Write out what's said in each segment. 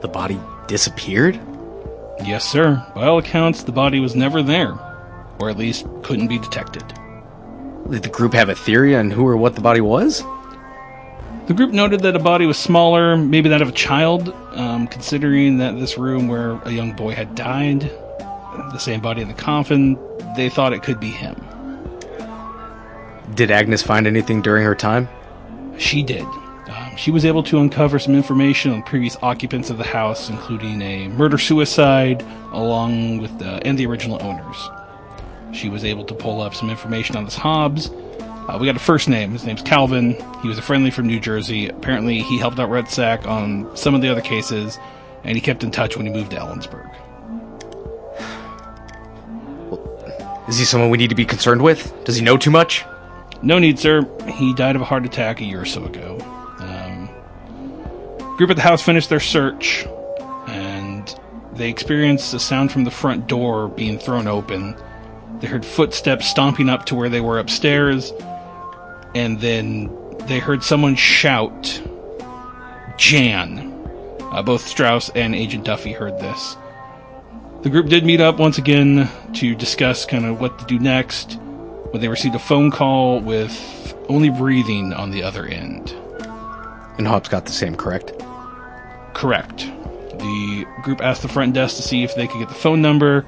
The body disappeared? Yes, sir. By all accounts, the body was never there. Or at least couldn't be detected. Did the group have a theory on who or what the body was? The group noted that a body was smaller, maybe that of a child, considering that this room where a young boy had died, the same body in the coffin, they thought it could be him. Did Agnes find anything during her time? She did. She was able to uncover some information on previous occupants of the house, including a murder-suicide, along with and the original owners. She was able to pull up some information on this Hobbs. We got a first name. His name's Calvin. He was a friendly from New Jersey. Apparently, he helped out Red Sack on some of the other cases, and he kept in touch when he moved to Ellensburg. Is he someone we need to be concerned with? Does he know too much? No need, sir. He died of a heart attack a year or so ago. Group at the house finished their search, and they experienced a sound from the front door being thrown open. They heard footsteps stomping up to where they were upstairs, and then they heard someone shout, "Jan." Both Strauss and Agent Duffy heard this. The group did meet up once again to discuss kind of what to do next, when they received a phone call with only breathing on the other end. And Hobbs got the same, correct? Correct. The group asked the front desk to see if they could get the phone number,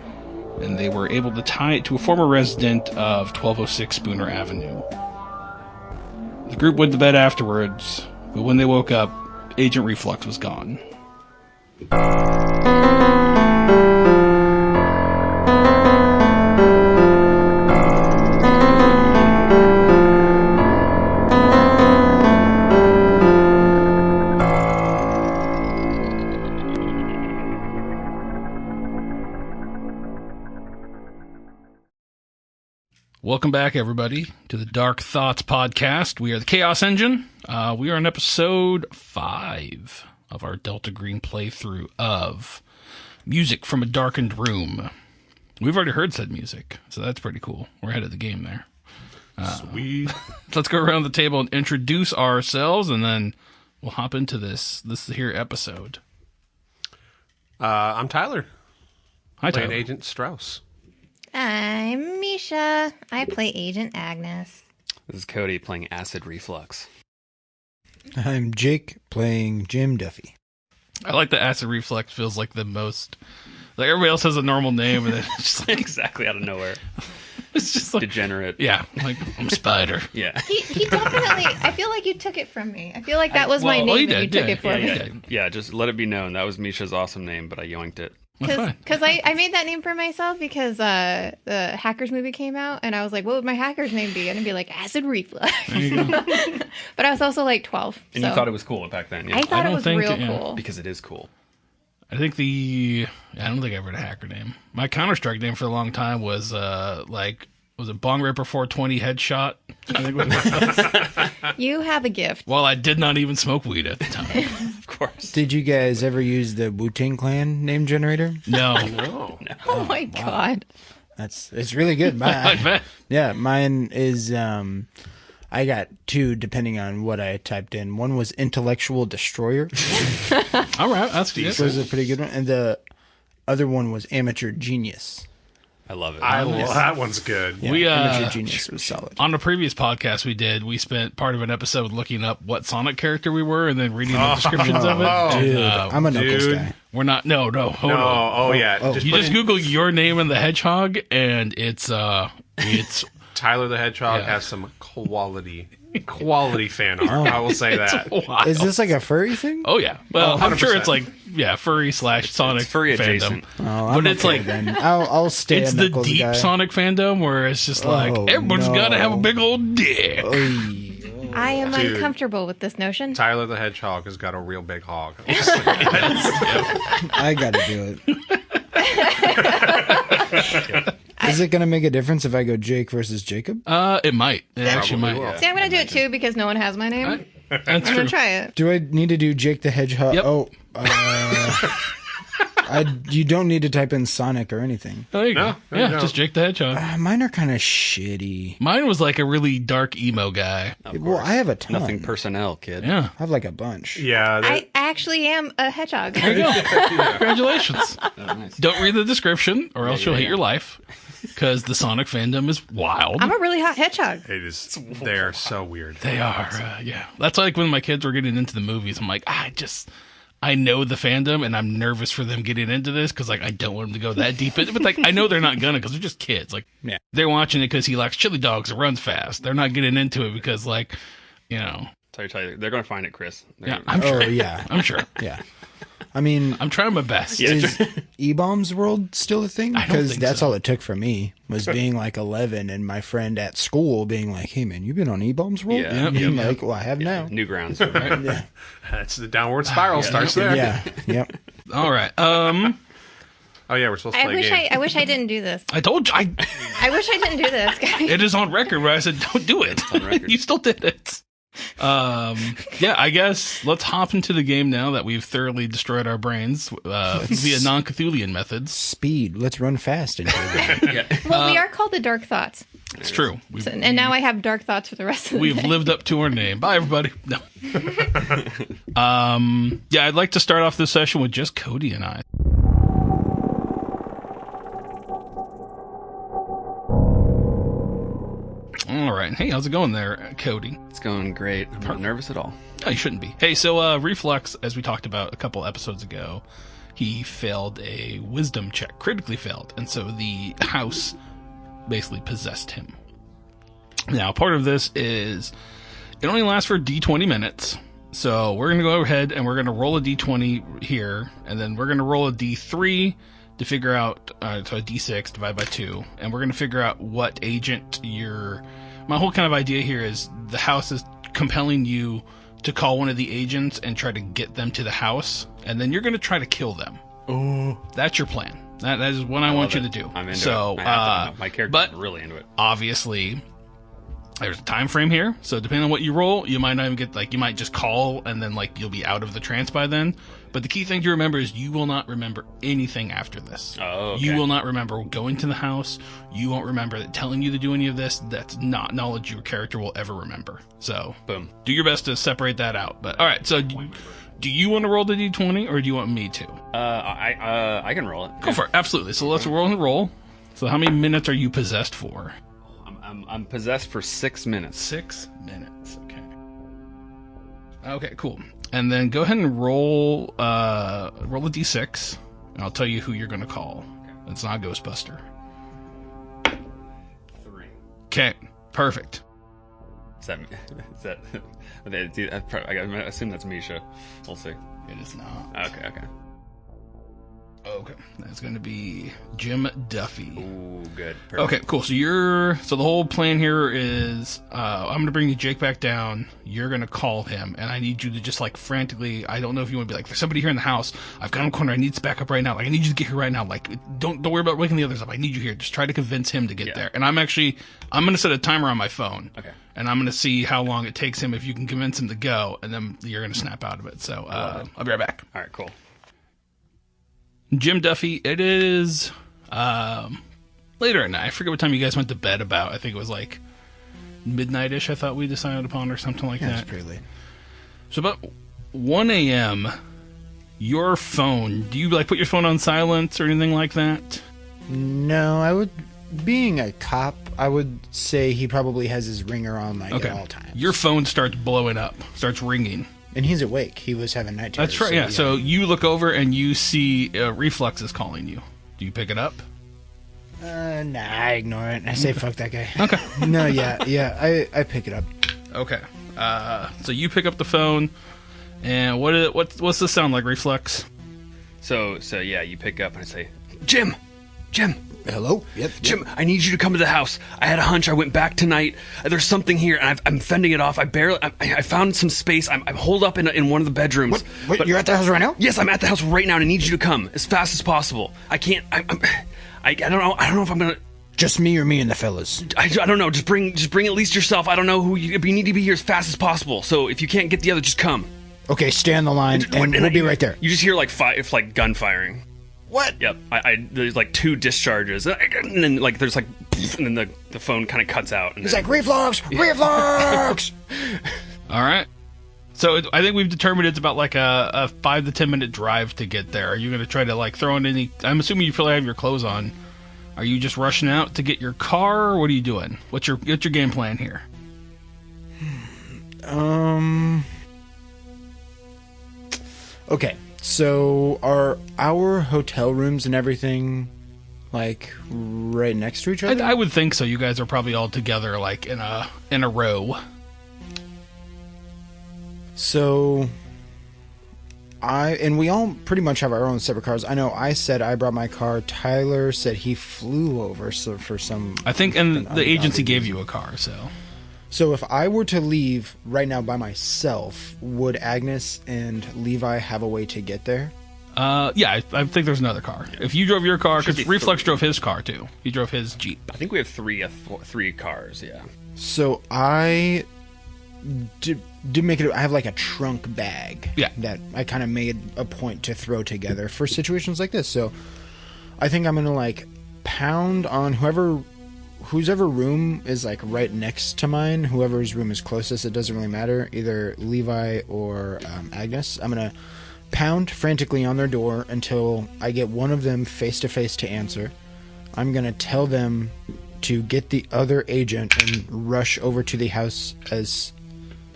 and they were able to tie it to a former resident of 1206 Spooner Avenue. The group went to bed afterwards, but when they woke up, Agent Reflux was gone. Welcome back, everybody, to the Dark Thoughts podcast. We are the Chaos Engine. We are on episode 5 of our Delta Green playthrough of Music from a Darkened Room. We've already heard said music, so that's pretty cool. We're ahead of the game there. Sweet. Let's go around the table and introduce ourselves, and then we'll hop into this here episode. I'm Tyler. Hi, Playing Tyler. Agent Strauss. I'm Misha. I play Agent Agnes. This is Cody playing Acid Reflux. I'm Jake, playing Jim Duffy. I like the Acid Reflux feels like the most... Like, everybody else has a normal name, and then it's just like... Exactly out of nowhere. It's just like... Degenerate. Yeah, like, I'm Spider. Yeah. He definitely... I feel like you took it from me. I feel like that was my name and you took it from me. Yeah, just let it be known. That was Misha's awesome name, but I yoinked it. Because I made that name for myself because the Hackers movie came out, and I was like, what would my Hackers name be? And it'd be like Acid Reflux. There you go. But I was also like 12. And you thought it was cool back then, yeah? I thought I it was don't real think- yeah. cool. Because it is cool. I think I don't think I ever had a hacker name. My Counter-Strike name for a long time was, was it Bong Ripper 420 Headshot? I think what it was. You have a gift. Well, I did not even smoke weed at the time. Of course. Did you guys ever use the Wu-Tang Clan name generator? No. No. Oh my God. It's really good. I bet. Yeah, mine is I got 2 depending on what I typed in. One was Intellectual Destroyer. All right, that's This decent. was a pretty good one, and the other one was Amateur Genius. I love it. That one's good. Yeah, We, Amateur Genius was solid. On the previous podcast we spent part of an episode looking up what Sonic character we were and then reading the descriptions of it. Dude, I'm a Knuckles dude. guy. We're not. No. Hold No. on. Oh, yeah. oh. Just You put just in Google your name and the hedgehog, and it's Tyler the Hedgehog Yeah. has some quality fan art. I will say that. wild. Is this like a furry thing? Oh yeah. Well, I'm sure 100%. it's like furry / Sonic It's furry fandom. adjacent. Oh, I'm But it's okay like- then. I'll stay It's a the Knuckles deep guy. Sonic fandom where it's just like Oh, everyone's no. got to have a big old dick. Oy. I am Dude. uncomfortable with this notion. Tyler the Hedgehog has got a real big hog. I gotta do it. Is it gonna make a difference if I go Jake versus Jacob? It might. It actually might. will. See, I'm going to do it too because no one has my name. That's I'm true. going to try it. Do I need to do Jake the Hedgehog? Yep. Oh, you don't need to type in Sonic or anything. There you go. No, you Yeah, don't. just Jake the Hedgehog. Mine are kind of shitty. Mine was like a really dark emo guy. Of Well, course. I have a ton. Nothing personnel, kid. Yeah. I have like a bunch. Yeah. I actually am a hedgehog. There you go. Congratulations. Oh, nice. Don't read the description, or else you'll hate your life. Because the Sonic fandom is wild. I'm a really hot hedgehog. It is. They are so weird. They are, yeah. That's like when my kids were getting into the movies. I'm like, I know the fandom, and I'm nervous for them getting into this because, like, I don't want them to go that deep in it. But, like, I know they're not gonna because they're just kids. Like, Yeah. they're watching it because he likes chili dogs and runs fast. They're not getting into it because, like, you know. Tell you, they're going to find it, Chris. Yeah, I'm sure. Oh, yeah. I'm sure. Yeah. I mean, I'm trying my best. is E-Bombs World still a thing? I don't Because think that's so. all it took for me was being like 11 and my friend at school being like, "Hey man, you been on E-Bombs World?" Yeah. And I'm like, "Well, I have now." Newgrounds, right? Yeah. That's the downward spiral starts there. Yeah. Yep. All right. Oh yeah, we're supposed to play a game. I wish I didn't do this. I told you. I wish I didn't do this, guys. It is on record where I said, don't do it. on record. You still did it. Yeah, I guess let's hop into the game now that we've thoroughly destroyed our brains via non-Cthulian methods. Speed. Let's run fast into it. Well, we are called the Dark Thoughts. It's true. And now I have dark thoughts for the rest of the We've day. lived up to our name. Bye, everybody. No. Yeah, I'd like to start off this session with just Cody and I. All right. Hey, how's it going there, Cody? It's going great. I'm not nervous at all. Oh, you shouldn't be. Hey, so Reflex, as we talked about a couple episodes ago, he failed a wisdom check, critically failed, and so the house basically possessed him. Now, part of this is it only lasts for D20 minutes, so we're going to go ahead and we're going to roll a D20 here, and then we're going to roll a D3 to figure out, so a D6 divided by 2, and we're going to figure out what agent my whole kind of idea here is the house is compelling you to call one of the agents and try to get them to the house, and then you're going to try to kill them. Oh, that's your plan. That is what I want you to do. I'm into so, it. My character's but really into it. obviously, there's a time frame here. So depending on what you roll, you might not even get, you might just call and then you'll be out of the trance by then. But the key thing to remember is you will not remember anything after this. Oh, okay. You will not remember going to the house. You won't remember telling you to do any of this. That's not knowledge your character will ever remember. So, Boom. do your best to separate that out. But all right, so do you want to roll the d20 or do you want me to? I can roll it. Go for it. Absolutely. So let's roll and roll. So how many minutes are you possessed for? I'm possessed for 6 minutes. 6 minutes. Okay. Okay, cool. And then go ahead and roll a d6, and I'll tell you who you're going to call. It's not Ghostbuster. 3. Okay, perfect. Is that I assume that's Misha. We'll see. It is not. Okay. Okay, that's going to be Jim Duffy. Ooh, good. Perfect. Okay, cool. So the whole plan here is I'm going to bring Jake back down. You're going to call him, and I need you to just frantically. I don't know if you want to be there's somebody here in the house. I've got him cornered. I need to back up right now. I need you to get here right now. Don't worry about waking the others up. I need you here. Just try to convince him to get there. And I'm going to set a timer on my phone. Okay. And I'm going to see how long it takes him if you can convince him to go, and then you're going to snap out of it. So I'll be right back. All right, cool. Jim Duffy, it is later at night. I forget what time you guys went to bed about. I think it was midnight-ish, I thought we decided upon, or something like that. That's pretty late. So about 1 a.m., your phone, do you put your phone on silent or anything like that? No, being a cop, I would say he probably has his ringer on at all times. Your phone starts blowing up, starts ringing. And he's awake. He was having night terrors. That's right, yeah. So you look over and you see Reflex is calling you. Do you pick it up? Nah, I ignore it. I say, fuck that guy. Okay. No, yeah, I pick it up. Okay. So you pick up the phone, and what's this sound like, Reflex? So yeah, you pick up and I say, Jim. Hello? Yep. Jim, I need you to come to the house. I had a hunch. I went back tonight. There's something here, and I'm fending it off. I found some space. I'm holed up in one of the bedrooms. What? But You're at the house right now? yes, I'm at the house right now, and I need you to come as fast as possible. I can't. I don't know. I don't know if I'm gonna. Just me or me and the fellas? I don't know. Just bring at least yourself. I don't know who you need to be here as fast as possible. So if you can't get the other, just come. Okay, stay on the line, and we'll be right there. You just hear gun firing. What? Yep. There's 2 discharges, and then there's and then the phone kind of cuts out. And He's like, reflux! Reflux! All right. So I think we've determined it's about like a 5 to 10 minute drive to get there. Are you going to try to like throw in any? I'm assuming you probably have your clothes on. Are you just rushing out to get your car, or what are you doing? What's your game plan here? Okay, so are our hotel rooms and everything like right next to each other? I would think so. You guys are probably all together, like in a row. So we all pretty much have our own separate cars. I know I said I brought my car. Tyler said he flew over for some. I think, and the agency gave you a car, so. So if I were to leave right now by myself, would Agnes and Levi have a way to get there? Yeah, I think there's another car. If you drove your car, because be Reflex drove his car too. He drove his Jeep. I think we have three cars. Yeah. So I did make it. I have like a trunk bag. Yeah. That I kind of made a point to throw together for situations like this. So I think I'm gonna like pound on whose room is like right next to mine. Whoever's room is closest. It doesn't really matter. Either Levi or Agnes. I'm gonna pound frantically on their door until I get one of them face to face to answer. I'm gonna tell them to get the other agent and rush over to the house as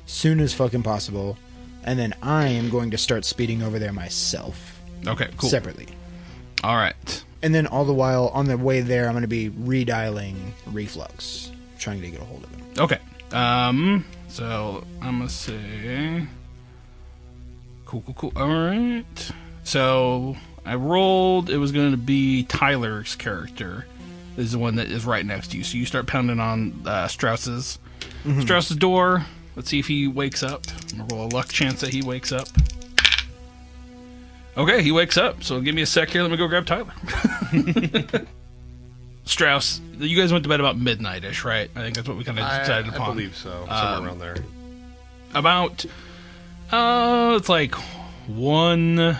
soon as fucking possible, and then I am going to start speeding over there myself. Okay, cool. Separately. All right. And then all the while on the way there, I'm going to be redialing Reflux, trying to get a hold of him. Okay. So I'm gonna say, cool. All right. So I rolled. It was going to be Tyler's character. This is the one that is right next to you. So you start pounding on Strauss's door. Let's see if he wakes up. Roll a luck chance that he wakes up. Okay, he wakes up. So give me a sec here. Let me go grab Tyler. Strauss, you guys went to bed about midnight-ish, right? I think that's what we kind of decided upon. I believe so. Somewhere around there. About, it's like 1 a.m.,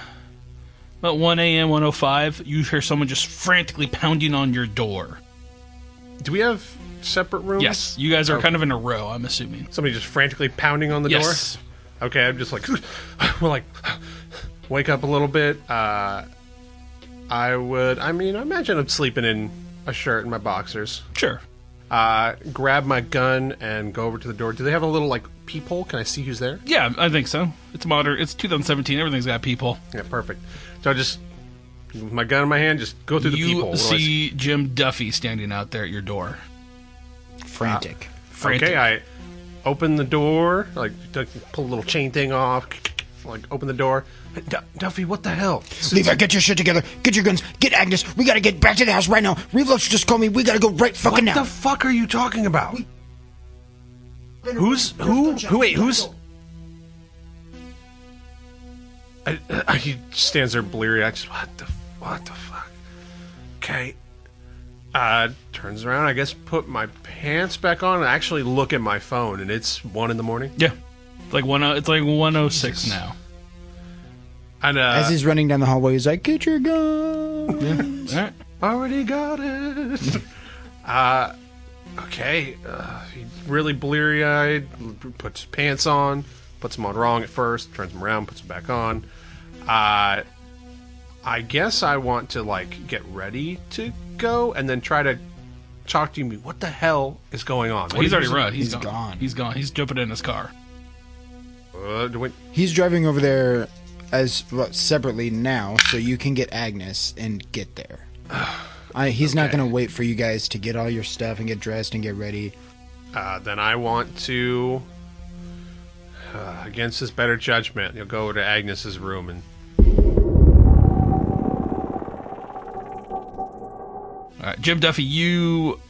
1:05. You hear someone just frantically pounding on your door. Do we have separate rooms? Yes, you guys are kind of in a row, I'm assuming. Somebody just frantically pounding on the Yes. door? Okay, I'm just like, well, like, wake up a little bit. I imagine I'm sleeping in a shirt and my boxers. Sure. Grab my gun and go over to the door. Do they have a little, like, peephole? Can I see who's there? Yeah, I think so. It's modern. It's 2017. Everything's got people. Yeah, perfect. So I just, with my gun in my hand, just go through the peephole. You see Jim Duffy standing out there at your door. Frantic. Okay, I open the door, like pull a little chain thing off, like open the door. Hey, Duffy, what the hell? Levi, get your shit together. Get your guns. Get Agnes. We gotta get back to the house right now. Reflux just called me. We gotta go right fucking now. What the fuck are you talking about? Who? Wait, who's? He stands there bleary-eyed. What the fuck? Okay. Turns around, I guess, put my pants back on and actually look at my phone, and it's 1 a.m. Yeah. It's like 1:06 now. And as he's running down the hallway, he's like, "Get your gun." All right. Already got it. Okay. He's really bleary-eyed. Puts his pants on. Puts them on wrong at first. Turns them around. Puts them back on. I guess I want to like get ready to go and then try to talk to me. What the hell is going on? He's already run. He's gone. gone. He's gone. He's jumping in his car. He's driving over there separately now, so you can get Agnes and get there. He's not going to wait for you guys to get all your stuff and get dressed and get ready. Then I want to, against his better judgment, you'll go over to Agnes's room and. All right, Jim Duffy, you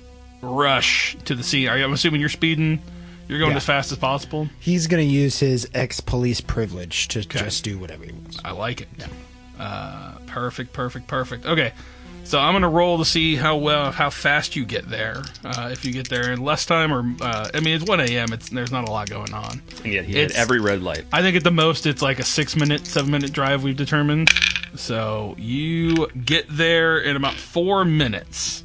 rush to the scene. I'm assuming you're speeding. You're going as fast as possible. He's going to use his ex-police privilege to just do whatever he wants. I like it. Yeah. Perfect. Okay, so I'm going to roll to see how fast you get there. If you get there in less time, or it's 1 a.m. There's not a lot going on. And yet he hit every red light. I think at the most it's like a 7-minute drive we've determined. So you get there in about 4 minutes.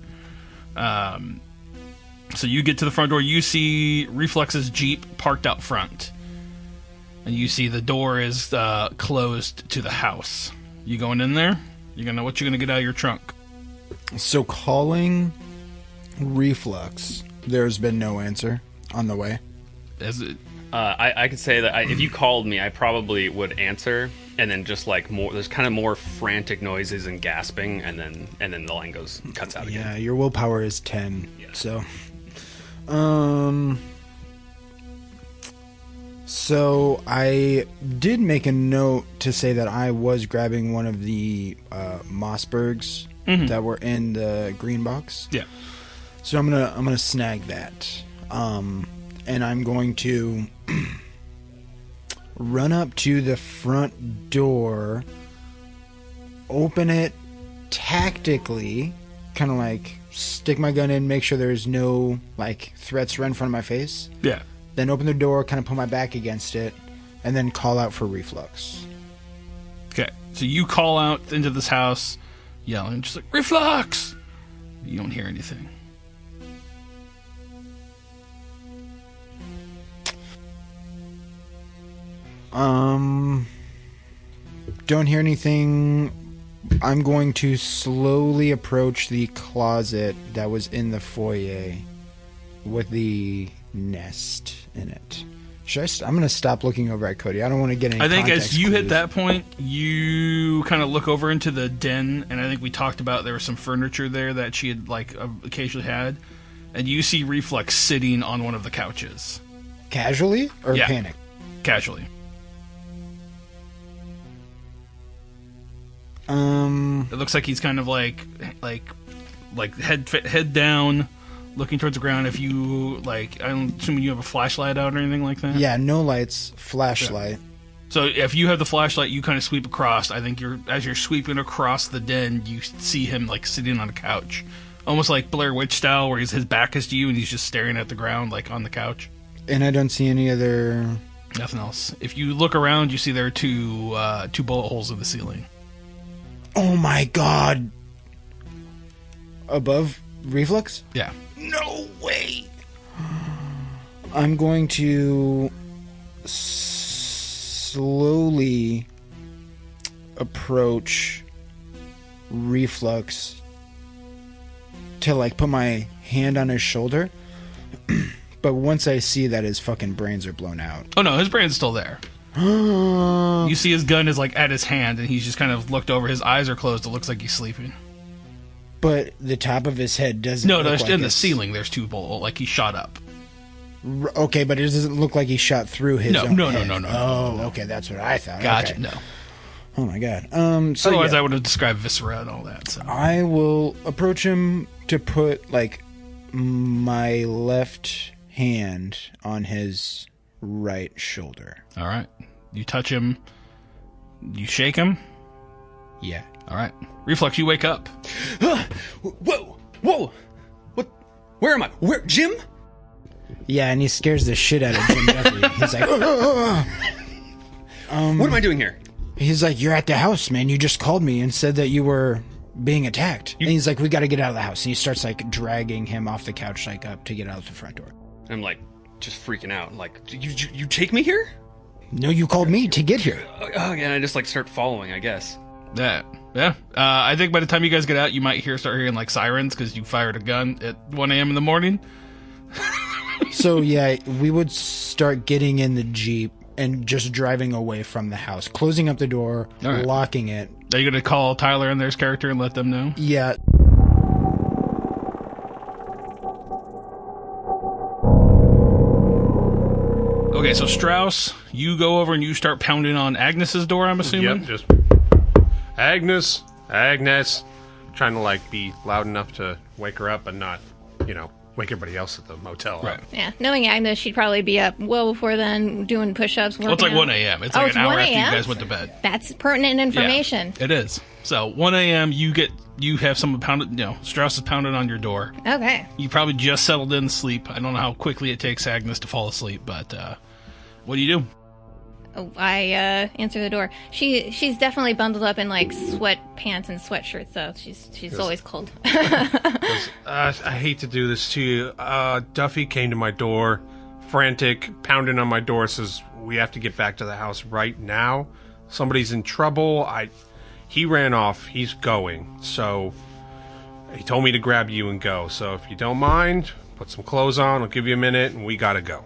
So you get to the front door. You see Reflex's Jeep parked out front. And you see the door is closed to the house. You going in there? You gonna what you gonna get out of your trunk? So calling Reflux, there's been no answer on the way. Is it? I could say that if you called me, I probably would answer, and then just like more. There's kind of more frantic noises and gasping, and then the line cuts out again. Yeah, your willpower is 10. Yeah. So I did make a note to say that I was grabbing one of the Mossbergs that were in the green box. Yeah. So I'm gonna snag that, and I'm going to run up to the front door, open it tactically, kind of like stick my gun in, make sure there's no like threats right in front of my face. Yeah. Then open the door, kind of put my back against it, and then call out for Reflux. Okay. So you call out into this house, yelling, just like Reflux. You don't hear anything. Don't hear anything. I'm going to slowly approach the closet that was in the foyer with the nest in it. I'm going to stop looking over at Cody. I don't want to get any I think context as you hit clues. that point, you kind of look over into the den, and I think we talked about there was some furniture there that she had like occasionally had, and you see Reflux sitting on one of the couches. Casually or Yeah. panic? Casually. It looks like he's kind of like head down, looking towards the ground. If you like, I'm assuming you have a flashlight out or anything like that. Yeah, no lights, flashlight. So if you have the flashlight, you kind of sweep across. I think as you're sweeping across the den, you see him like sitting on a couch, almost like Blair Witch style, where his back is to you and he's just staring at the ground, like on the couch. And I don't see any other... Nothing else. If you look around, you see there are two bullet holes in the ceiling. Oh my god! Above Reflux? Yeah. No way! I'm going to slowly approach Reflux to like put my hand on his shoulder. But once I see that his fucking brains are blown out. Oh no, his brain's still there. You see his gun is like at his hand, and he's just kind of looked over. His eyes are closed. It looks like he's sleeping. But the top of his head doesn't. No, look there's like in the it's- ceiling. There's two bullet, like he shot up. Okay, but it doesn't look like he shot through his No, own no, head. no, no, Oh, no. okay, that's what I thought. Gotcha. Okay. No. Oh my god. So Otherwise, yeah, I would have described viscera and all that. So. I will approach him to put like my left hand on his right shoulder. All right. You touch him. You shake him. Yeah. All right. Reflux, you wake up. Whoa! What? Where am I? Where, Jim? Yeah, and he scares the shit out of Jim Duffy. He's like, "Ugh." What am I doing here? He's like, you're at the house, man. You just called me and said that you were being attacked. And he's like, we got to get out of the house. And he starts like dragging him off the couch, like up to get out of the front door. I'm like just freaking out. Like, you take me here? No, you called me to get here. Oh yeah, and I just like start following, I guess. Yeah. I think by the time you guys get out, you might start hearing like sirens because you fired a gun at 1 a.m. in the morning. So yeah, we would start getting in the Jeep and just driving away from the house, closing up the door, All right. locking it. Are you going to call Tyler and their character and let them know? Yeah. Okay, so Strauss, you go over and you start pounding on Agnes's door, I'm assuming? Yep, just Agnes. Trying to like be loud enough to wake her up, but not, wake everybody else at the motel up. Right. Yeah, knowing Agnes, she'd probably be up well before then, doing push-ups. Well, it's like 1 a.m. It's like it's an hour 1 after you a.m.? guys went to bed. That's pertinent information. Yeah, it is. So 1 a.m. you have someone pounded. Strauss is pounding on your door. Okay. You probably just settled in to sleep. I don't know how quickly it takes Agnes to fall asleep, but what do you do? Oh, I answer the door. She's definitely bundled up in like sweatpants and sweatshirts, so she's always cold. I hate to do this to you. Duffy came to my door frantic, pounding on my door, says, we have to get back to the house right now. Somebody's in trouble. He ran off. He's going. So he told me to grab you and go. So if you don't mind, put some clothes on. I'll give you a minute, and we gotta go.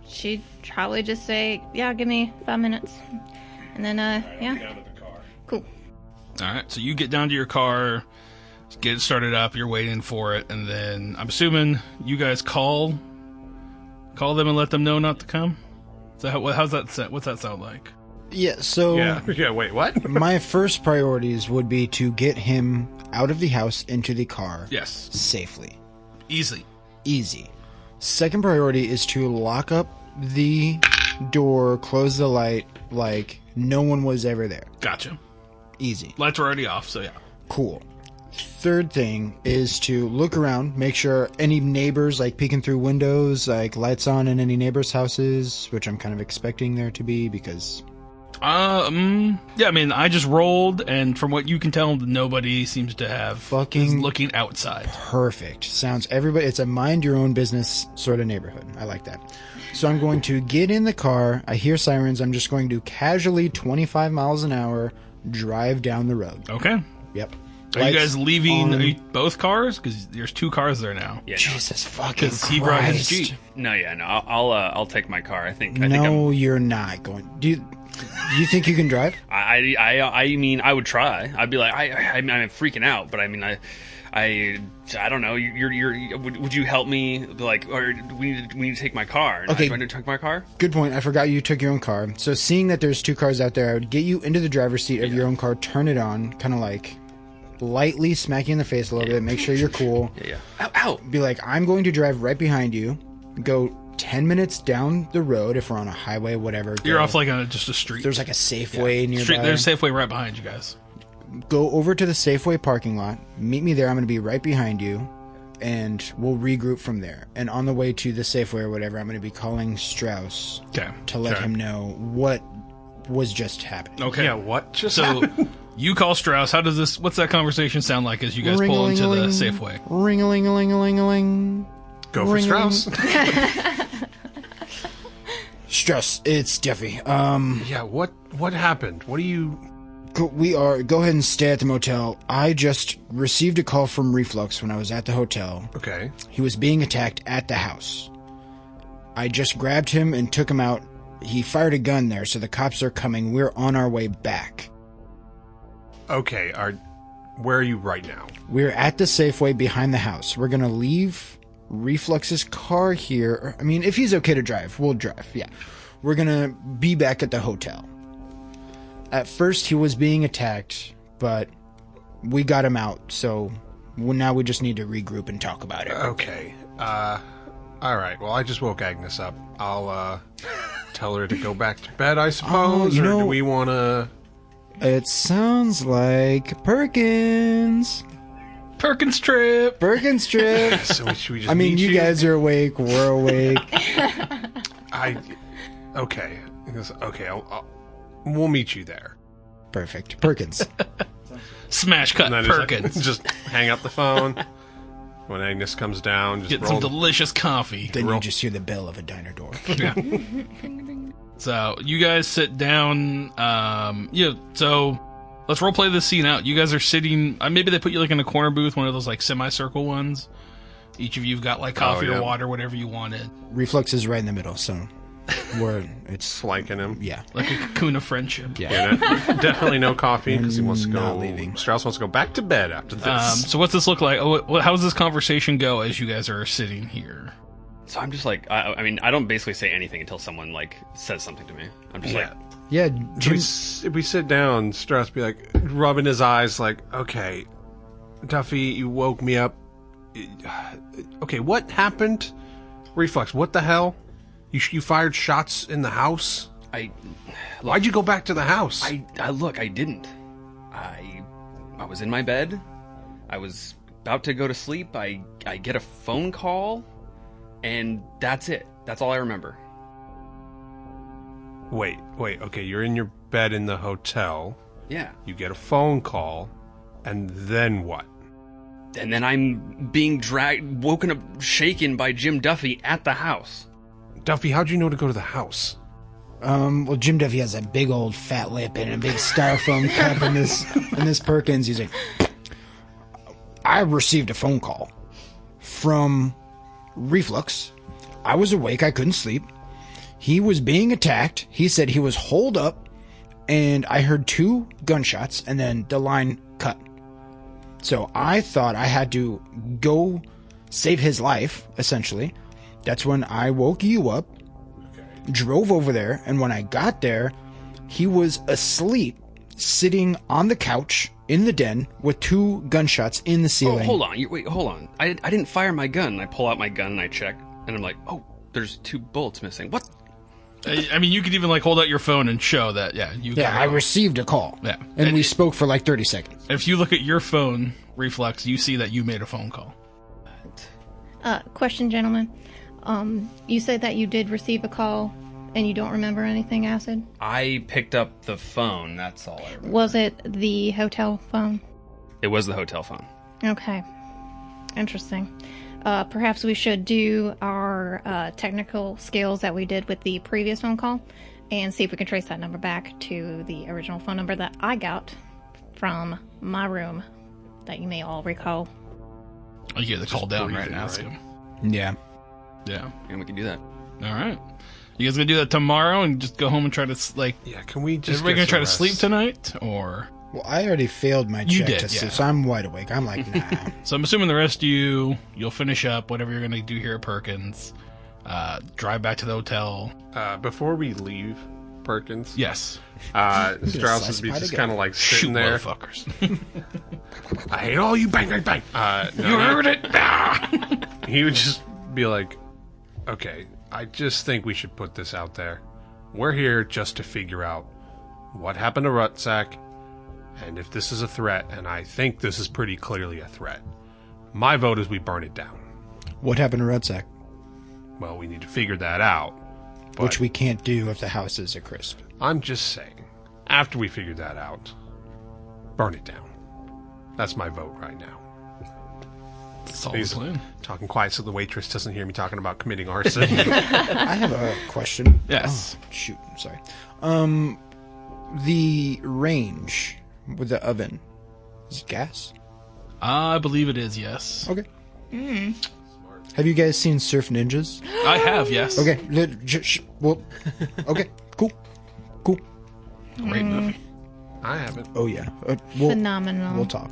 She'd probably just say, yeah, give me 5 minutes. And then, yeah. Down to the car. Cool. All right, so you get down to your car, get it started up, you're waiting for it, and then I'm assuming you guys call them and let them know not to come? Is that how's that set? What's that sound like? Yeah, so Yeah, wait, what? my first priorities would be to get him out of the house into the car Yes. safely. Easy. Easy. Second priority is to lock up the door, close the light, like no one was ever there. Gotcha. Easy. Lights are already off, so yeah. Cool. Third thing is to look around, make sure any neighbors, like peeking through windows, like lights on in any neighbors' houses, which I'm kind of expecting there to be because... Yeah, I mean, I just rolled, and from what you can tell, nobody seems to have Fucking- is looking outside. Perfect. Sounds everybody. It's a mind your own business sort of neighborhood. I like that. So I'm going to get in the car. I hear sirens. I'm just going to casually 25 miles an hour drive down the road. Okay. Yep. Are you Lights guys leaving on. both cars? Because there's 2 cars there now. Yeah, Jesus fucking Because he brought his Christ. Jeep. no, I'll take my car. I think No, you're not going. Do you think you can drive? I mean, I would try. I'd be like, I'm freaking out, but I mean, I don't know. Would you help me? Like, or we need to take my car. Okay. Do I need to take my car? Good point. I forgot you took your own car. So seeing that there's 2 cars out there, I would get you into the driver's seat of your own car, turn it on, kind of like lightly smack you in the face a little bit, make sure you're cool. Yeah. Ow! Be like, I'm going to drive right behind you, go 10 minutes down the road if we're on a highway, whatever. You're go- off like on just a street. There's like a Safeway nearby. There's a Safeway right behind you guys. Go over to the Safeway parking lot, meet me there. I'm going to be right behind you, and we'll regroup from there. And on the way to the Safeway or whatever, I'm going to be calling Strauss Okay. to let him know what was just happening. Okay. Yeah, what just So happened? you call Strauss. What's that conversation sound like as you guys pull into the Safeway? Ring-a-ling-a-ling-a-ling-a-ling. Go for Strauss. Strauss, it's Duffy. Yeah, what happened? What do you... Go ahead and stay at the motel. I just received a call from Reflux when I was at the hotel. Okay. He was being attacked at the house. I just grabbed him and took him out. He fired a gun there, so the cops are coming. We're on our way back. Okay, where are you right now? We're at the Safeway behind the house. We're gonna leave Reflux's car here. I mean, if he's okay to drive, we'll drive. Yeah. We're gonna be back at the hotel. At first, he was being attacked, but we got him out, so now we just need to regroup and talk about it. Okay. Alright, well, I just woke Agnes up. I'll, tell her to go back to bed, I suppose, you or know- do we want to... It sounds like Perkins. Perkins trip. Perkins trip. So should we just I mean, meet you guys are awake. We're awake. Okay. He goes, okay, we'll meet you there. Perfect. Perkins. Smash cut And then Perkins. just hang up the phone. When Agnes comes down, just Get roll some delicious coffee. Then you just hear the bell of a diner door. Yeah. So you guys sit down. So let's role play this scene out. You guys are sitting. Maybe they put you like in a corner booth, one of those like semicircle ones. Each of you've got like coffee yeah. or water, whatever you wanted, Reflux is right in the middle, so it's flanking him. yeah. like a cocoon of friendship. Yeah. Yeah, definitely no coffee because he wants to go. Not leaving. Strauss wants to go back to bed after this. So what's this look like? How does this conversation go as you guys are sitting here? So I'm just like, I mean, I don't basically say anything until someone like says something to me. I'm just like, Yeah, If we sit down, Strauss be like rubbing his eyes, like, okay, Duffy, you woke me up. Okay, what happened? Reflex, what the hell? You fired shots in the house? Why'd you go back to the house? Look, I didn't. I was in my bed. I was about to go to sleep. I get a phone call, and that's it. That's all I remember. Wait, okay, you're in your bed in the hotel. Yeah. You get a phone call, and then what? And then I'm being woken up, shaken by Jim Duffy at the house. Duffy, how'd you know to go to the house? Well, Jim Duffy has a big old fat lip and a big styrofoam cup in this Perkins. He's like, I received a phone call from Reflux. I was awake. I couldn't sleep. He was being attacked. He said he was holed up, and I heard 2 gunshots, and then the line cut. So I thought I had to go save his life, essentially. That's when I woke you up, drove over there, and when I got there, he was asleep, sitting on the couch in the den with 2 gunshots in the ceiling. Oh, hold on. Wait, hold on. I didn't fire my gun. I pull out my gun and I check, and I'm like, oh, there's 2 bullets missing. What? I mean, you could even like hold out your phone and show that. Yeah, you. Yeah, I received a call. Yeah, and we spoke for like 30 seconds. If you look at your phone, Reflex, you see that you made a phone call. Question, gentlemen. You said that you did receive a call and you don't remember anything, Acid? I picked up the phone. That's all I remember. Was it the hotel phone? It was the hotel phone. Okay. Interesting. Perhaps we should do our technical skills that we did with the previous phone call and see if we can trace that number back to the original phone number that I got from my room that you may all recall. Oh, you get the call down right breathing, and ask right? him. Yeah. Yeah. And we can do that. All right. You guys gonna do that tomorrow and just go home and try to like? Yeah, can we just? Is everybody gonna get try some to sleep rest? tonight or? Well, I already failed my You check did, to sleep, yeah. so I'm wide awake. I'm like, nah. So I'm assuming the rest of you'll finish up whatever you're gonna do here at Perkins. Drive back to the hotel. Before we leave Perkins, Yes. Strauss would be slice just pie kind of like Shoot, sitting there. motherfuckers. I hate all you, bang, bang, bang. No, You heard it. He would just be like, okay, I just think we should put this out there. We're here just to figure out what happened to Rutsack, and if this is a threat, and I think this is pretty clearly a threat. My vote is we burn it down. What happened to Rudsack? Well, we need to figure that out. But Which we can't do if the house is a crisp. I'm just saying, after we figure that out, burn it down. That's my vote right now. Solid He's plan. talking quiet so the waitress doesn't hear me talking about committing arson. I have a question. Yes. Oh, shoot, I'm sorry. The range with the oven, is it gas? I believe it is. Yes. Okay. Have you guys seen Surf Ninjas? I have. Yes. Okay. Well, okay. Cool. Great movie. I haven't. Oh yeah. Phenomenal. We'll talk.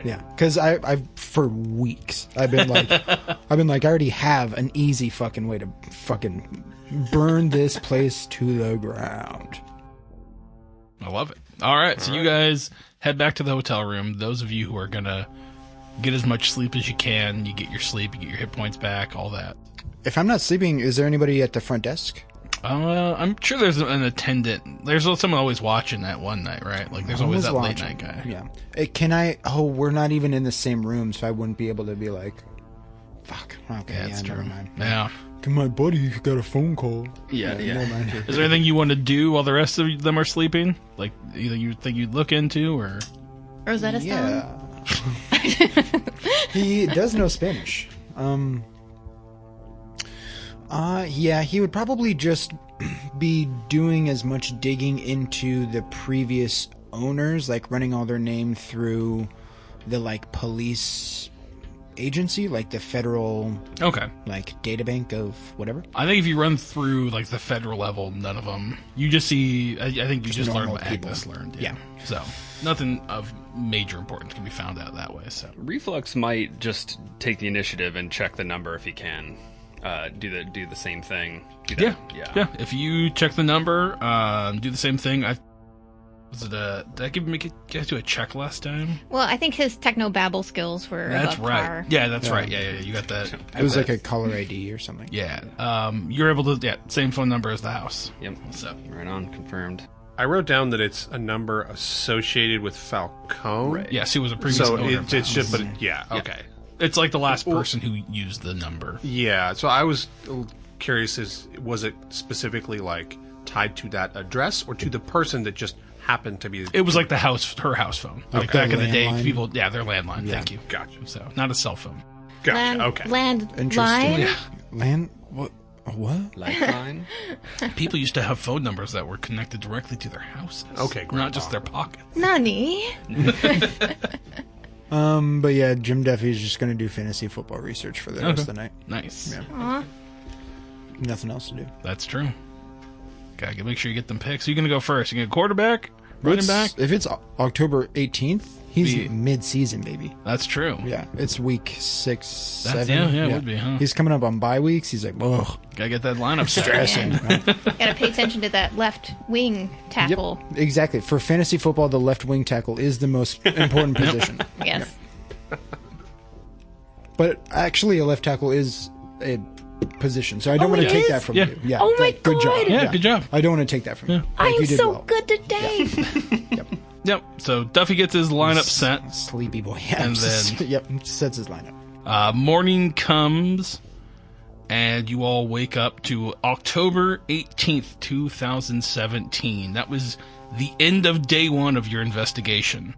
Yeah, because I've for weeks I've been like I already have an easy fucking way to fucking burn this place to the ground. I love it. All right, so you guys head back to the hotel room. Those of you who are gonna get as much sleep as you can, you get your sleep, you get your hit points back, all that. If I'm not sleeping, is there anybody at the front desk? I'm sure there's an attendant. There's someone always watching that one night, right? Like there's always that late night guy. Yeah. Can I? Oh, we're not even in the same room, so I wouldn't be able to be like, fuck. Okay, Yeah, it's never true. mind. Yeah. My buddy got a phone call. Yeah. Never mind. Is there anything you want to do while the rest of them are sleeping? Like either you think you'd look into or Rosetta Stone? Yeah. He does know Spanish. Yeah, he would probably just be doing as much digging into the previous owners, like running all their name through the like police agency, like the federal okay. like databank of whatever. I think if you run through like the federal level, none of them. You just see. I think you just learn normal what people. Agnes learned. Yeah. So nothing of major importance can be found out that way. So Reflux might just take the initiative and check the number if he can. Do the same thing. Do that. yeah. If you check the number, do the same thing. Did I make it get to a check last time? Well, I think his techno-babble skills were That's above right. par. Yeah, that's right. Yeah. You got that. It was like a caller ID or something. Yeah. You're able to. Yeah. Same phone number as the house. Yep. So. Right on. Confirmed. I wrote down that it's a number associated with Falcone. Right. Yes, he was a previous So owner of it's the just, house. but yeah, okay. It's like the last person who used the number. Yeah, so I was curious: was it specifically like tied to that address or to the person that just happened to be? It was like her house phone. Like Okay. back in the day, Landline? people, their landline. Yeah. Thank you. Gotcha. So not a cell phone. Gotcha. Okay. Land Interesting. line? Yeah. Land? What? A what? Lifeline. People used to have phone numbers that were connected directly to their houses. Okay, Grandpa. not just their pocket. Nani? But yeah, Jim Duffy's just going to do fantasy football research for the rest of the night. Nice. Yeah. Aw. Nothing else to do. That's true. Gotta make sure you get them picks. Who's gonna go first? You get quarterback, running back. If it's October 18th, he's mid-season, baby. That's true. Yeah, it's week 6, 7. Yeah, it would be, huh? He's coming up on bye weeks. He's like, ugh, Gotta get that lineup set. stressing. Gotta pay attention to that left wing tackle. Yep, exactly. For fantasy football, the left wing tackle is the most important position. Yes. But actually, a left tackle is a position, so I don't want to it take is? that from Yeah. you. Yeah. Oh my good job. God. Yeah, good job. I don't want to take that from you. I Like, am you did so well. good today. Yep. Yep. So Duffy gets his lineup set. Sleepy boy. Yeah, And then- yep, sets his lineup. Morning comes, and you all wake up to October 18th, 2017. That was the end of day one of your investigation.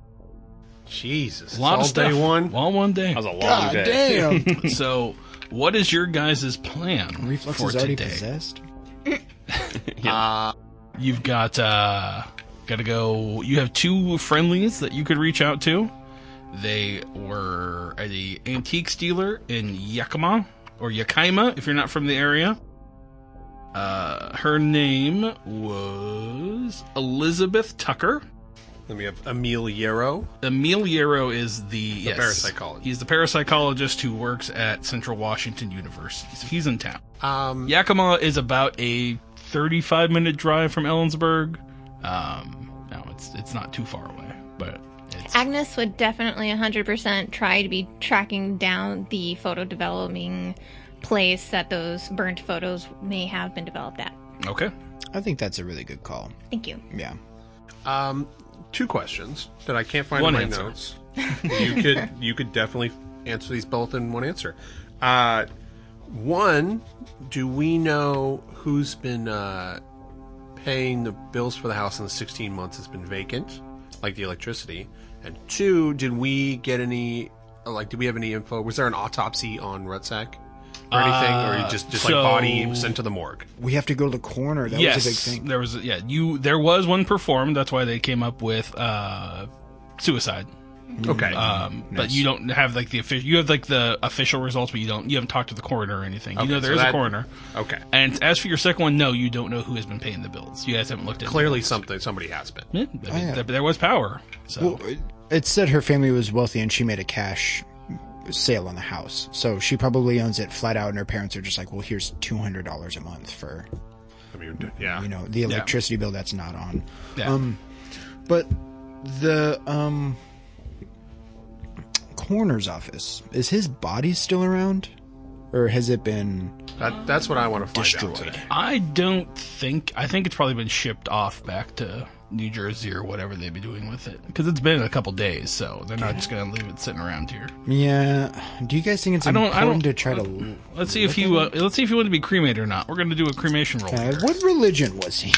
Jesus. A lot of all stuff. day one. All one day. That was a long God day. damn. So, what is your guys' plan Reflex for is already today? possessed. You've got gotta go. You have 2 friendlies that you could reach out to. They were a antique dealer in Yakima or Yakima, if you're not from the area. Her name was Elizabeth Tucker. Then we have Emil Yarrow. Emil Yarrow is the parapsychologist. He's the parapsychologist who works at Central Washington University. So he's in town. Yakima is about a 35-minute drive from Ellensburg. No, it's not too far away, but it's Agnes would definitely 100% try to be tracking down the photo developing place that those burnt photos may have been developed at. okay. I think that's a really good call. Thank you. Yeah. 2 questions that I can't find One in my answer. notes. You could definitely answer these both in one answer. One, do we know who's been paying the bills for the house in the 16 months it's been vacant, like the electricity? And 2, did we get any, did we have any info? Was there an autopsy on Rutsack or anything, or you just like so- body sent to the morgue? We have to go to the corner. That yes, was a big thing. there was there was one performed. That's why they came up with suicide. Okay. But you don't have like the official. You have like the official results, but you haven't talked to the coroner or anything. You know there so is a that- coroner. Okay. And as for your second one, no, you don't know who has been paying the bills. You guys haven't looked at Clearly somebody has been. Yeah, I mean, there was power. So Well, it said her family was wealthy and she made a cash sale on the house. So she probably owns it flat out, and her parents are just like, well, here's $200 a month for, I mean, yeah. the electricity bill that's not on. yeah. But the coroner's office, is his body still around? Or has it been That's what I want to find destroyed? out today. I think it's probably been shipped off back to New Jersey or whatever they'd be doing with it, because it's been a couple days, so they're not just gonna leave it sitting around here. Yeah. Do you guys think it's important to try to... Let's see if you want to be cremated or not. We're gonna do a cremation roll. here. what religion was he?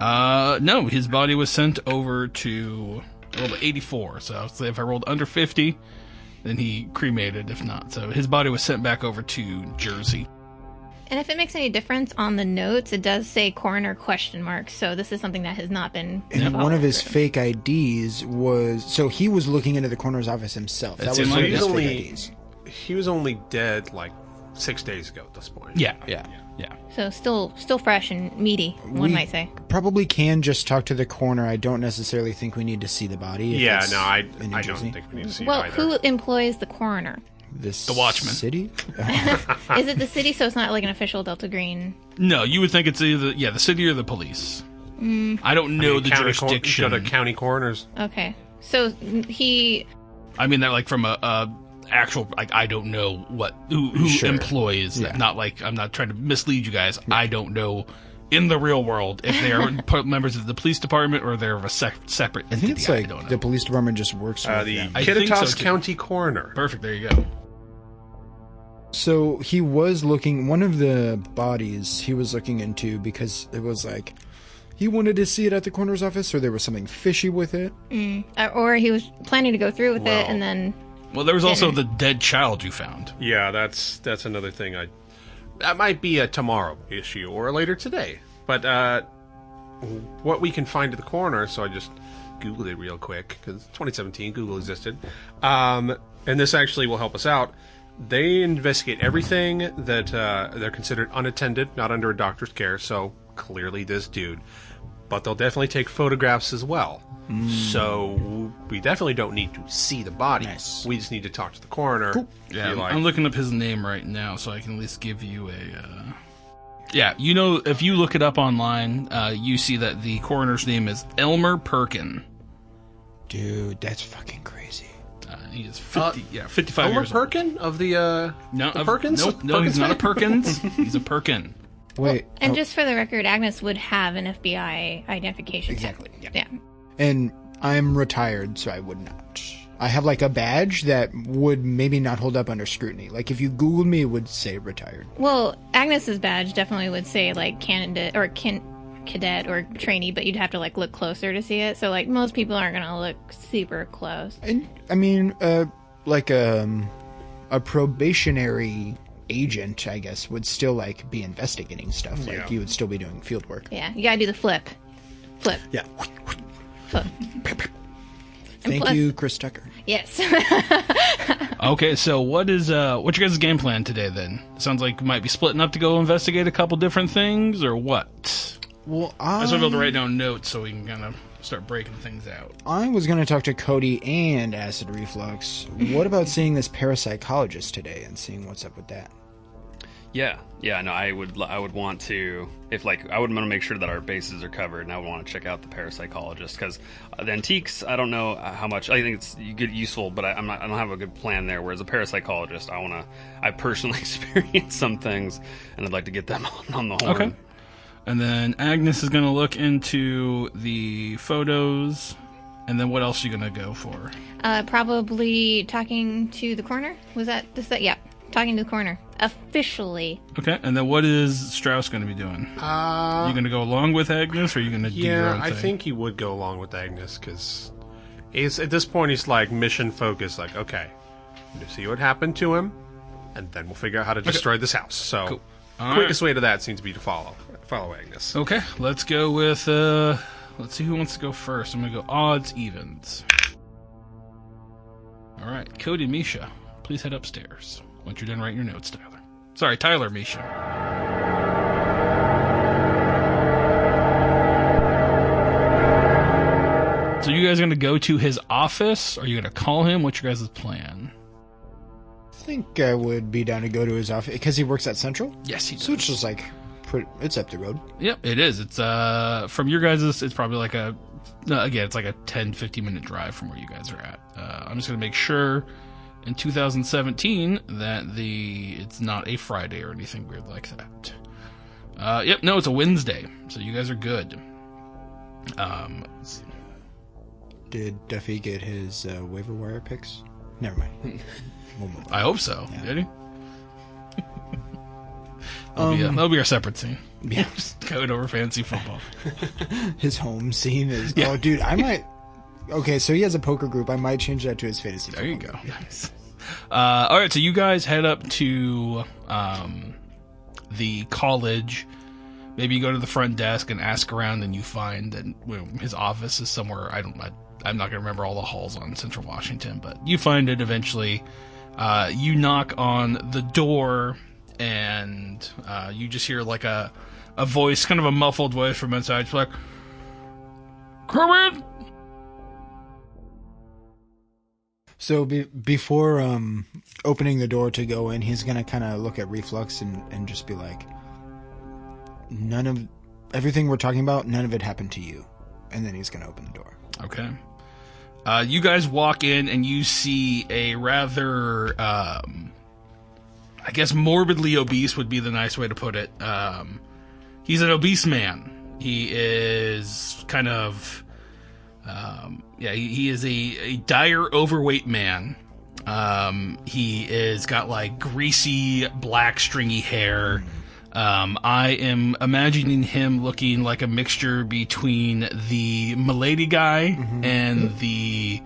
No, his body was sent over to I rolled 84. So if I rolled under 50, then he cremated. If not, so his body was sent back over to Jersey. And if it makes any difference on the notes, it does say coroner ? So this is something that has not been. And one followed of his through. fake IDs was... So he was looking into the coroner's office himself. That That's was in one my- of his He's fake only IDs. he was only dead like 6 days ago at this point. Yeah. Yeah. So still fresh and meaty, one We might say. Probably can just talk to the coroner. I don't necessarily think we need to see the body. if Yeah, it's no, I in New don't Jersey. think we need to see Well, it either. who employs the coroner? The Watchman. City? Is it the city? So it's not like an official Delta Green. No, you would think it's either the city or the police. I don't know the jurisdiction. Go to county coroners. Okay, so he. I mean that like from a actual like I don't know who Sure. employs that. Yeah. Not like I'm not trying to mislead you guys. I don't know in the real world if they are members of the police department or they're of a separate I entity. think it's like I don't know. the police department just works with The them. I think Kittitas so, too. County Coroner. Perfect. There you go. So he was looking... One of the bodies he was looking into because it was like... He wanted to see it at the coroner's office, or there was something fishy with it. Or he was planning to go through with Well, it, and then Well, there was also the dead child you found. Yeah, that's another thing. that might be a tomorrow issue or later today. But what we can find at the coroner, so I just Googled it real quick, because 2017, Google existed. And this actually will help us out. They investigate everything that they're considered unattended, not under a doctor's care, so clearly this dude. But they'll definitely take photographs as well. So we definitely don't need to see the body. Nice. We just need to talk to the coroner. Cool. Yeah, Be like, I'm looking up his name right now, so I can at least give you a... Yeah, you know, if you look it up online, you see that the coroner's name is Elmer Perkin. Dude, that's fucking crazy. He is 55 Elmer years old. Perkin of the Perkins? No, he's not a Perkins? Perkins. He's a Perkin. Wait. And just for the record, Agnes would have an FBI identification. Exactly. Yeah. And I'm retired, so I would not. I have like a badge that would maybe not hold up under scrutiny. Like if you Googled me, it would say retired. Well, Agnes's badge definitely would say like candidate or cadet or trainee, but you'd have to like look closer to see it. So like most people aren't gonna look super close. And I mean, like a probationary agent, I guess, would still like be investigating stuff. Like you would still be doing field work. Yeah, you gotta do the flip. Yeah. Flip. Thank plus- you, Chris Tucker. Yes. Okay, so what's your guys' game plan today then? Sounds like you might be splitting up to go investigate a couple different things, or what? Well, I just want to be able to write down notes so we can kind of start breaking things out. I was going to talk to Cody and Acid Reflux. What about seeing this parapsychologist today and seeing what's up with that? Yeah, no, I would want to, if like, I would want to make sure that our bases are covered, and I would want to check out the parapsychologist, because the antiques, I don't know how much, I think it's good, useful, but I don't have a good plan there, whereas a parapsychologist, I personally experienced some things, and I'd like to get them on the horn. Okay. And then Agnes is going to look into the photos, and then what else are you going to go for? Probably talking to the coroner. Was that yeah, talking to the coroner officially. Okay, and then what is Strauss going to be doing? You going to go along with Agnes, or are you going to do your own thing? I think he would go along with Agnes, because at this point he's like mission focused, like, okay, we'll see what happened to him, and then we'll figure out how to destroy this house. So Cool. quickest way to that seems to be to follow Agnes. Okay, let's go with, let's see who wants to go first. I'm going to go odds, evens. All right, Cody and Misha, please head upstairs. Once you're done writing your notes, Tyler. Sorry, Tyler, Misha. So you guys are going to go to his office? Or are you going to call him? What's your guys' plan? I think I would be down to go to his office, because he works at Central. Yes, he does. So it's just like, it's up the road. Yep, it is. It's from your guys', it's probably like it's like a 10-15 minute drive from where you guys are at. I'm just going to make sure in 2017 that it's not a Friday or anything weird like that. Yep, no, it's a Wednesday, so you guys are good. Did Duffy get his waiver wire picks? Never mind. We'll move on. I hope so. Yeah. Did he? That'll be our separate scene. Yeah. Just going over fantasy football. His home scene is... Yeah. Oh, dude, I might... Okay, so he has a poker group. I might change that to his fantasy There you football go. group. Nice. All right, so you guys head up to the college. Maybe you go to the front desk and ask around, and you find that his office is somewhere. I'm not going to remember all the halls on Central Washington, but you find it eventually. You knock on the door, and you just hear like a voice, kind of a muffled voice from inside. It's like, "Come in." So before opening the door to go in, he's going to kind of look at Reflux and just be like, everything we're talking about, none of it happened to you. And then he's going to open the door. Okay. You guys walk in and you see a rather, I guess morbidly obese would be the nice way to put it. He's an obese man. He is kind of, he is a dire overweight man. He is got like greasy black stringy hair. I am imagining him looking like a mixture between the Milady guy and the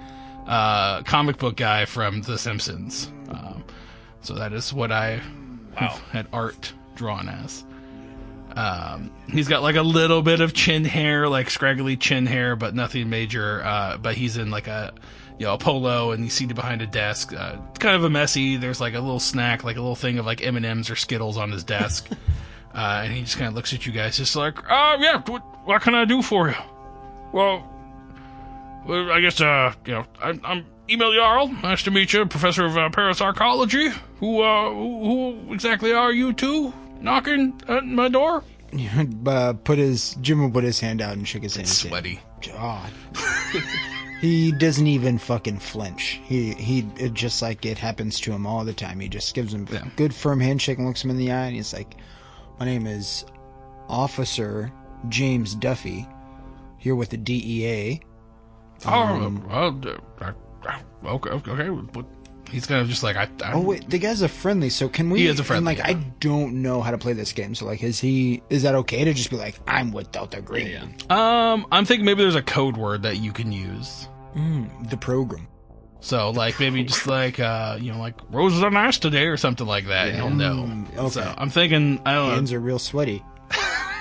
comic book guy from The Simpsons. So that is what I had art drawn as. He's got like a little bit of chin hair, like scraggly chin hair, but nothing major. But he's in like a polo, and he's seated behind a desk. It's kind of a messy. There's like a little snack, like a little thing of like M&Ms or Skittles on his desk. And he just kind of looks at you guys, just like, yeah, what can I do for you? Well, I guess, I'm Emil Jarl. Nice to meet you, professor of parapsychology. Who exactly are you two knocking at my door? Jim will put his hand out and shake his hand. It's sweaty. God. He doesn't even fucking flinch. He just like it happens to him all the time. He just gives him a good firm handshake and looks him in the eye, and he's like, my name is Officer James Duffy, here with the DEA. Okay. But he's kind of just like, oh wait, the guy's a friendly. So can we? He is a friendly. And I don't know how to play this game. So like, is that okay to just be like, I'm with Delta Green? Yeah. I'm thinking maybe there's a code word that you can use. The program. So like maybe just like like roses are nice today or something like that. You'll know. Okay. So I'm thinking I don't know. Hands are real sweaty.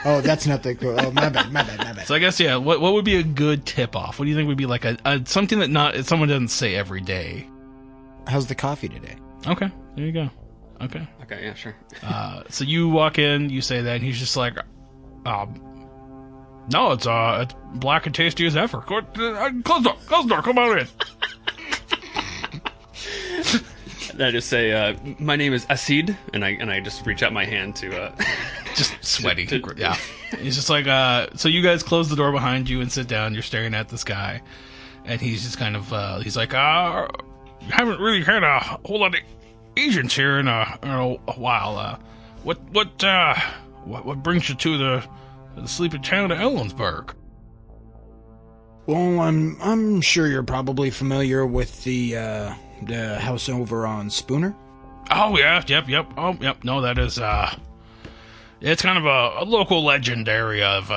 Oh, that's not the. Oh, my bad. So I guess what would be a good tip off? What do you think would be like a something that someone doesn't say every day? How's the coffee today? Okay, there you go. Okay, yeah, sure. So you walk in, you say that, and he's just like, no, it's black and tasty as ever. Close the door, come on in. And I just say, my name is Acid, and I just reach out my hand to just sweaty. Yeah. He's just like, so you guys close the door behind you and sit down. You're staring at this guy, and he's just kind of, he's like, you haven't really had a whole lot of agents here in a while. What brings you to the sleeping town of Ellensburg? Well, I'm sure you're probably familiar with the house over on Spooner. Oh yeah, yep. Oh yep. No, that is it's kind of a local legend area of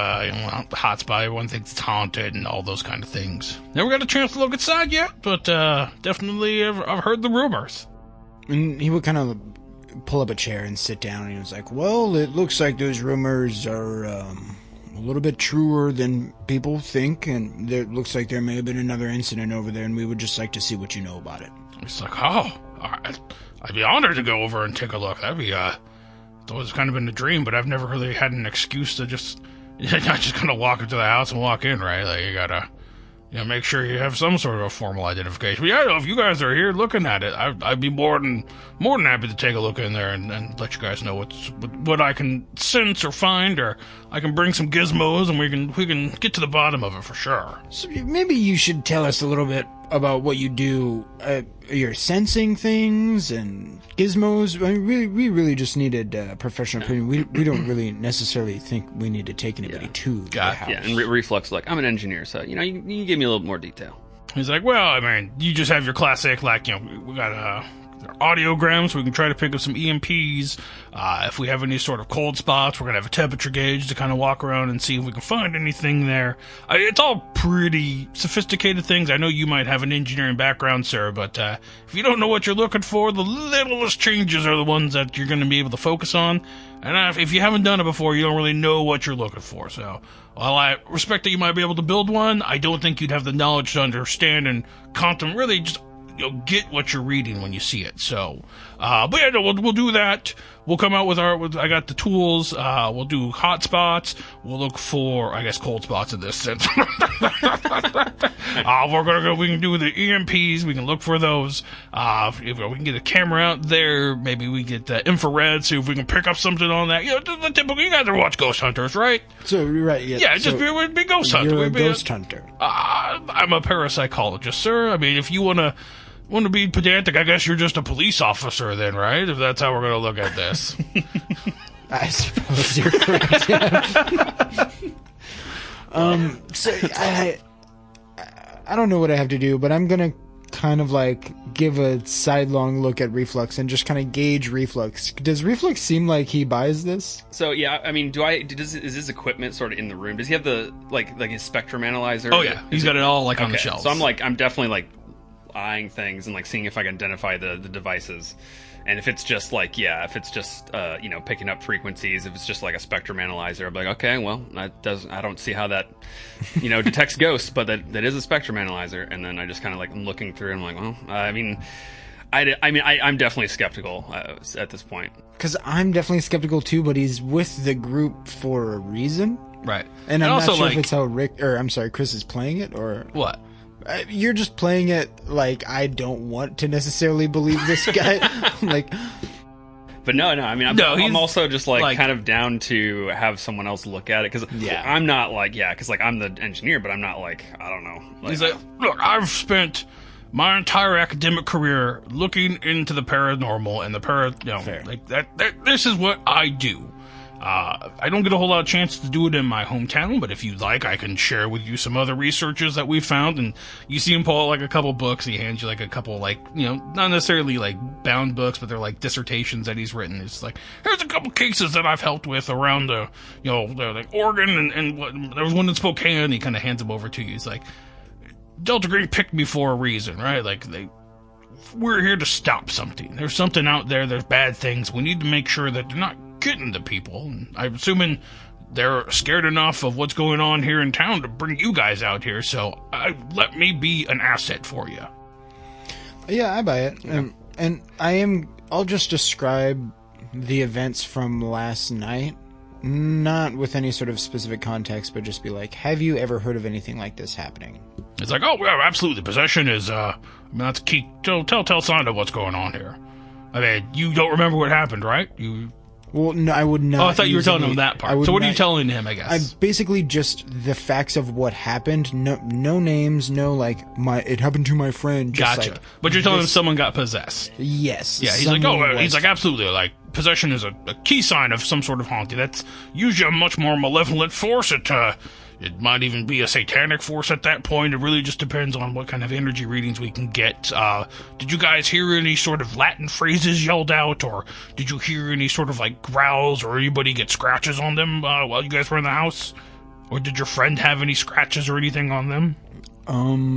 hot spot. Everyone thinks it's haunted and all those kind of things. Never got a chance to look inside yet, but definitely I've heard the rumors. And he would kind of pull up a chair and sit down, and he was like, well, it looks like those rumors are a little bit truer than people think, and it looks like there may have been another incident over there, and we would just like to see what you know about it. It's like, I'd be honored to go over and take a look. That'd be it's always kind of been a dream, but I've never really had an excuse to you're not just gonna walk into the house and walk in, right? Like, you gotta make sure you have some sort of a formal identification. But yeah, if you guys are here looking at it, I'd be more than happy to take a look in there and let you guys know what I can sense or find, or I can bring some gizmos and we can get to the bottom of it for sure. So maybe you should tell us a little bit about what you do. You're sensing things and gizmos. I mean, we really just needed professional opinion. We don't really necessarily think we need to take anybody to the house. Yeah, and Reflux, like, I'm an engineer, so, you can give me a little more detail. He's like, well, I mean, you just have your classic, like, we got audiograms, we can try to pick up some EMPs. If we have any sort of cold spots, we're going to have a temperature gauge to kind of walk around and see if we can find anything there. It's all pretty sophisticated things. I know you might have an engineering background, sir, but if you don't know what you're looking for, the littlest changes are the ones that you're going to be able to focus on. And if you haven't done it before, you don't really know what you're looking for. So, while I respect that you might be able to build one, I don't think you'd have the knowledge to understand and really just get what you're reading when you see it. So, but yeah, no, we'll do that. We'll come out I got the tools. We'll do hot spots. We'll look for, I guess, cold spots in this sense. We can do the EMPs. We can look for those. If we can get a camera out there, maybe we get the infrared, see if we can pick up something on that. The typical, you guys ever watch Ghost Hunters, right? So, right, yeah. Yeah, just be ghost hunter. You're a ghost hunter. I'm a parapsychologist, sir. I mean, if you want to be pedantic, I guess you're just a police officer then, right? If that's how we're going to look at this. I suppose you're correct, yeah. So I don't know what I have to do, but I'm going to kind of like give a sidelong look at Reflux and just kind of gauge Reflux. Does Reflux seem like he buys this? So yeah, I mean, is his equipment sort of in the room? Does he have the like his spectrum analyzer? Oh yeah, he's got it all on the shelves. So I'm definitely like eyeing things and like seeing if I can identify the devices. And if it's just like, if it's just, picking up frequencies, if it's just like a spectrum analyzer, I'm like, okay, well, I don't see how that, detects ghosts, but that is a spectrum analyzer. And then I just kind of like, I'm looking through and I'm like, well, I'm definitely skeptical at this point. Because I'm definitely skeptical too, but he's with the group for a reason. Right. And I'm also, not sure if it's how Chris is playing it, or... What? You're just playing it like I don't want to necessarily believe this guy. But no, I'm also just like kind of down to have someone else look at it, because I'm not like, because like I'm the engineer, but I'm not like, I don't know. He's like, look, I've spent my entire academic career looking into the paranormal and the like that. This is what I do. I don't get a whole lot of chance to do it in my hometown, but if you'd like, I can share with you some other researches that we found. And you see him pull out like a couple books. He hands you like a couple, like, not necessarily like bound books, but they're like dissertations that he's written. It's like, here's a couple cases that I've helped with around the like Oregon and there was one in Spokane. And he kind of hands them over to you. He's like, Delta Green picked me for a reason, right? Like we're here to stop something. There's something out there. There's bad things. We need to make sure that they're not getting to people. And I'm assuming they're scared enough of what's going on here in town to bring you guys out here. So let me be an asset for you. Yeah, I buy it. And I'll just describe the events from last night, not with any sort of specific context, but just be like, have you ever heard of anything like this happening? It's like, oh, yeah, absolutely. Possession is, that's a key telltale sign of what's going on here. I mean, you don't remember what happened, right? Well, no, I would not. Oh, I thought you were telling him that part. So what are you telling him, I guess? I'm basically just the facts of what happened. No names, no, like, it happened to my friend. Just gotcha. Like, but you're telling him someone got possessed. Yes. Yeah, he's like, absolutely. Like, possession is a key sign of some sort of haunting. That's usually a much more malevolent force. It might even be a satanic force at that point. It really just depends on what kind of energy readings we can get. Did you guys hear any sort of Latin phrases yelled out, or did you hear any sort of like growls, or anybody get scratches on them while you guys were in the house? Or did your friend have any scratches or anything on them?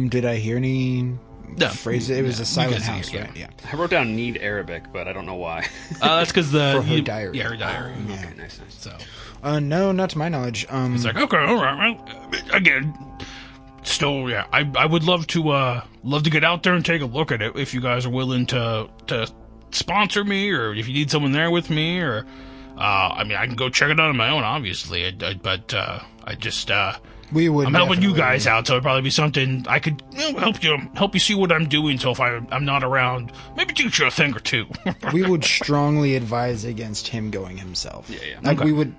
Did I hear any phrases? It was a silent house, right? Yeah. I wrote down need Arabic, but I don't know why. That's because for her diary. Yeah, her diary. Yeah. Okay, nice. So. No, not to my knowledge. He's like, okay, all right. Again, still, yeah, I would love to get out there and take a look at it if you guys are willing to sponsor me, or if you need someone there with me, or I can go check it out on my own, obviously. But I'm helping you guys out, so it'd probably be something I could help you see what I'm doing. So if I'm not around, maybe teach you a thing or two. We would strongly advise against him going himself. Yeah. Like we would.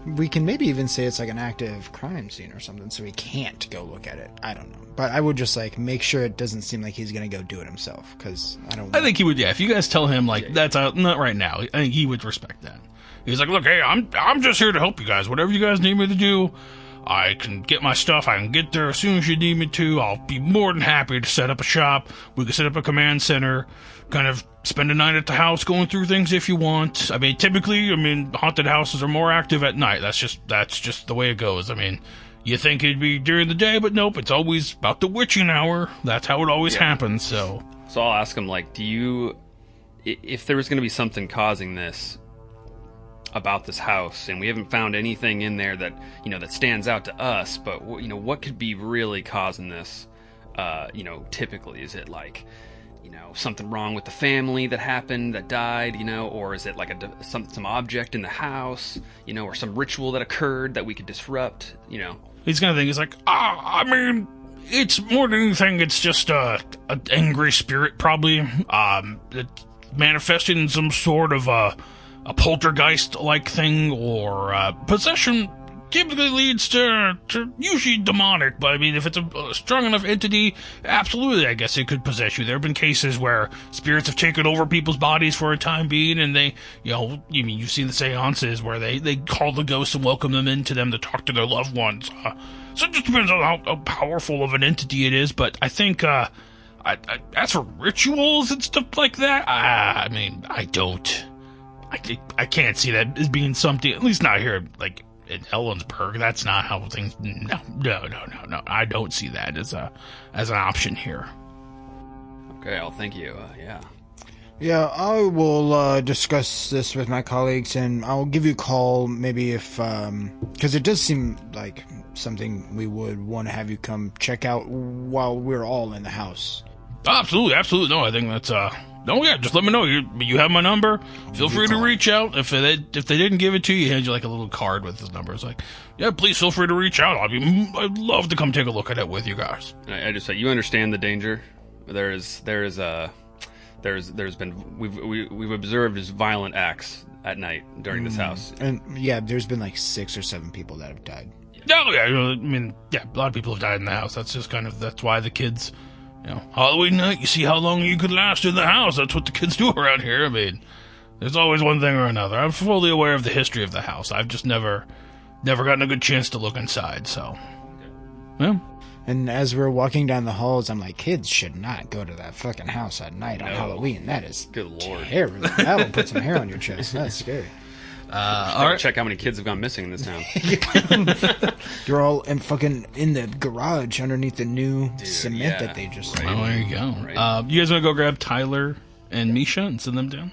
We can maybe even say it's like an active crime scene or something, so he can't go look at it. I don't know, but I would just like make sure it doesn't seem like he's gonna go do it himself, because I think he would. Yeah, if you guys tell him like that's not right now, I think he would respect that. He's like, look, hey, I'm just here to help you guys. Whatever you guys need me to do, I can get my stuff. I can get there as soon as you need me to. I'll be more than happy to set up a shop. We can set up a command center, kind of spend a night at the house going through things if you want. Typically, haunted houses are more active at night. That's just the way it goes. You think it'd be during the day, but nope, it's always about the witching hour. That's how it always happens, so I'll ask him, like, if there was going to be something causing this about this house, and we haven't found anything in there that, that stands out to us, but, what could be really causing this? Typically, is it like, something wrong with the family that died, or is it like some object in the house, or some ritual that occurred that we could disrupt, He's gonna think, he's like, it's more than anything, it's just an angry spirit, probably, it's manifested in some sort of a poltergeist-like thing, or possession typically leads to usually demonic, but if it's a strong enough entity, absolutely, I guess it could possess you. There have been cases where spirits have taken over people's bodies for a time being, and they, you've seen the seances where they call the ghosts and welcome them into them to talk to their loved ones. So it just depends on how powerful of an entity it is, but I think, as for rituals and stuff like that, I can't see that as being something, at least not here, like, in Ellensburg. That's not how things. No. I don't see that as an option here. Okay, well, thank you. Yeah. Yeah, I will discuss this with my colleagues, and I'll give you a call maybe if, because it does seem like something we would want to have you come check out while we're all in the house. Absolutely. No, I think that's, just let me know. You have my number. Feel free to reach out. If they didn't give it to you, hand you like a little card with his number. It's like, yeah, please feel free to reach out. I'd love to come take a look at it with you guys. I just say, you understand the danger. There's been we've observed his violent acts at night during this house. And yeah, there's been like 6 or 7 people that have died. Oh yeah, I mean, yeah, a lot of people have died in the house. That's just that's why the kids, Halloween night, you see how long you could last in the house. That's what the kids do around here. I mean, there's always one thing or another. I'm fully aware of the history of the house. I've just never gotten a good chance to look inside, so. Yeah. And as we're walking down the halls, I'm like, kids should not go to that fucking house at night on Halloween. That is good lord. Terrible. That'll put some hair on your chest. That's scary. All right. Check how many kids have gone missing in this town. You're all in the garage underneath the new cement that they just... Right. Oh, there you go. Right. You guys want to go grab Tyler and Misha and send them down?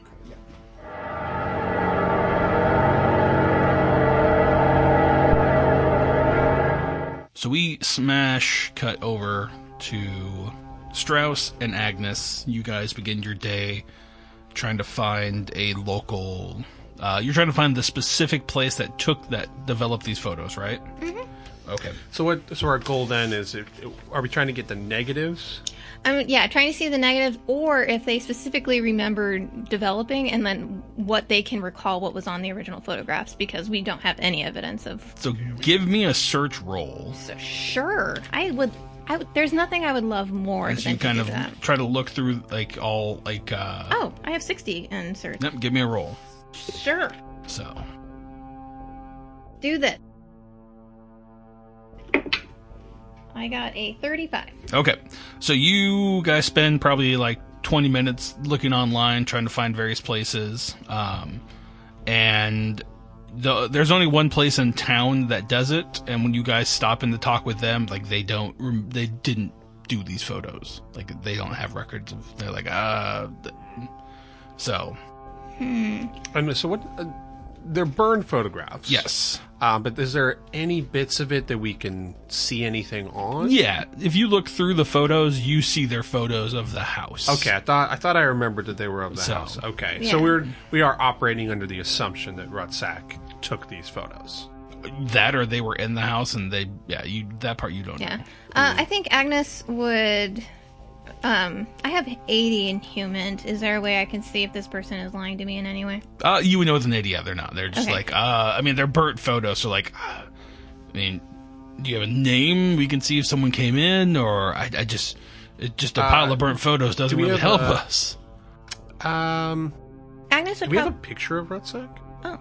So we smash cut over to Strauss and Agnes. You guys begin your day trying to find a local... you're trying to find the specific place that developed these photos, right? Mm-hmm. Okay. So our goal then is, are we trying to get the negatives? Trying to see the negatives, or if they specifically remember developing, and then what they can recall what was on the original photographs, because we don't have any evidence of... So give me a search roll. So, sure. I would... There's nothing I would love more than you kind of try to look through, Oh, I have 60 in search. Yep, give me a roll. Sure. So. Do this. I got a 35. Okay. So you guys spend probably like 20 minutes looking online, trying to find various places. And there's only one place in town that does it. And when you guys stop in to talk with them, like they didn't do these photos. Like they don't have records of, they're like, so. And so what? They're burned photographs. Yes. But is there any bits of it that we can see anything on? Yeah. If you look through the photos, you see their photos of the house. Okay. I thought I remembered that they were of the house. Okay. Yeah. So we are operating under the assumption that Rutsak took these photos. That, or they were in the house and that part you don't know. I think Agnes would... I have 80 in human. Is there a way I can see if this person is lying to me in any way? You would know it's an 80. Yeah, they're not. They're just they're burnt photos. So do you have a name? We can see if someone came in, or it's just a pile of burnt photos doesn't really help us. Agnes would do we have a picture of Rutsak? Oh.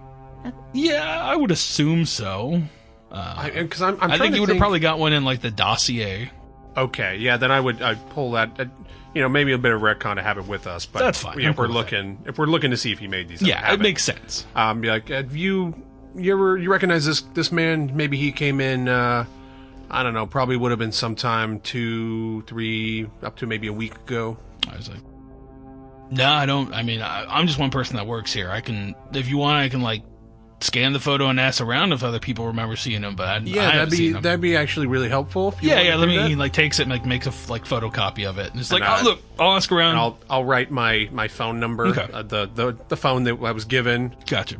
Yeah, I would assume so. Because I think you would have probably got one in like the dossier. Okay, yeah, then I'd pull that. Maybe a bit of retcon to have it with us, but that's fine. If we're looking to see if he made these, it makes sense. Be like, you recognize this man? Maybe he came in. I don't know. Probably would have been sometime 2, 3, up to maybe a week ago. I was like, no, I don't. I mean, I'm just one person that works here. If you want, I can scan the photo and ask around if other people remember seeing him, but that'd be actually really helpful. If you let me. He takes it and makes a photocopy of it, and it's look, I'll ask around. And I'll write my phone number, okay. The phone that I was given. Gotcha.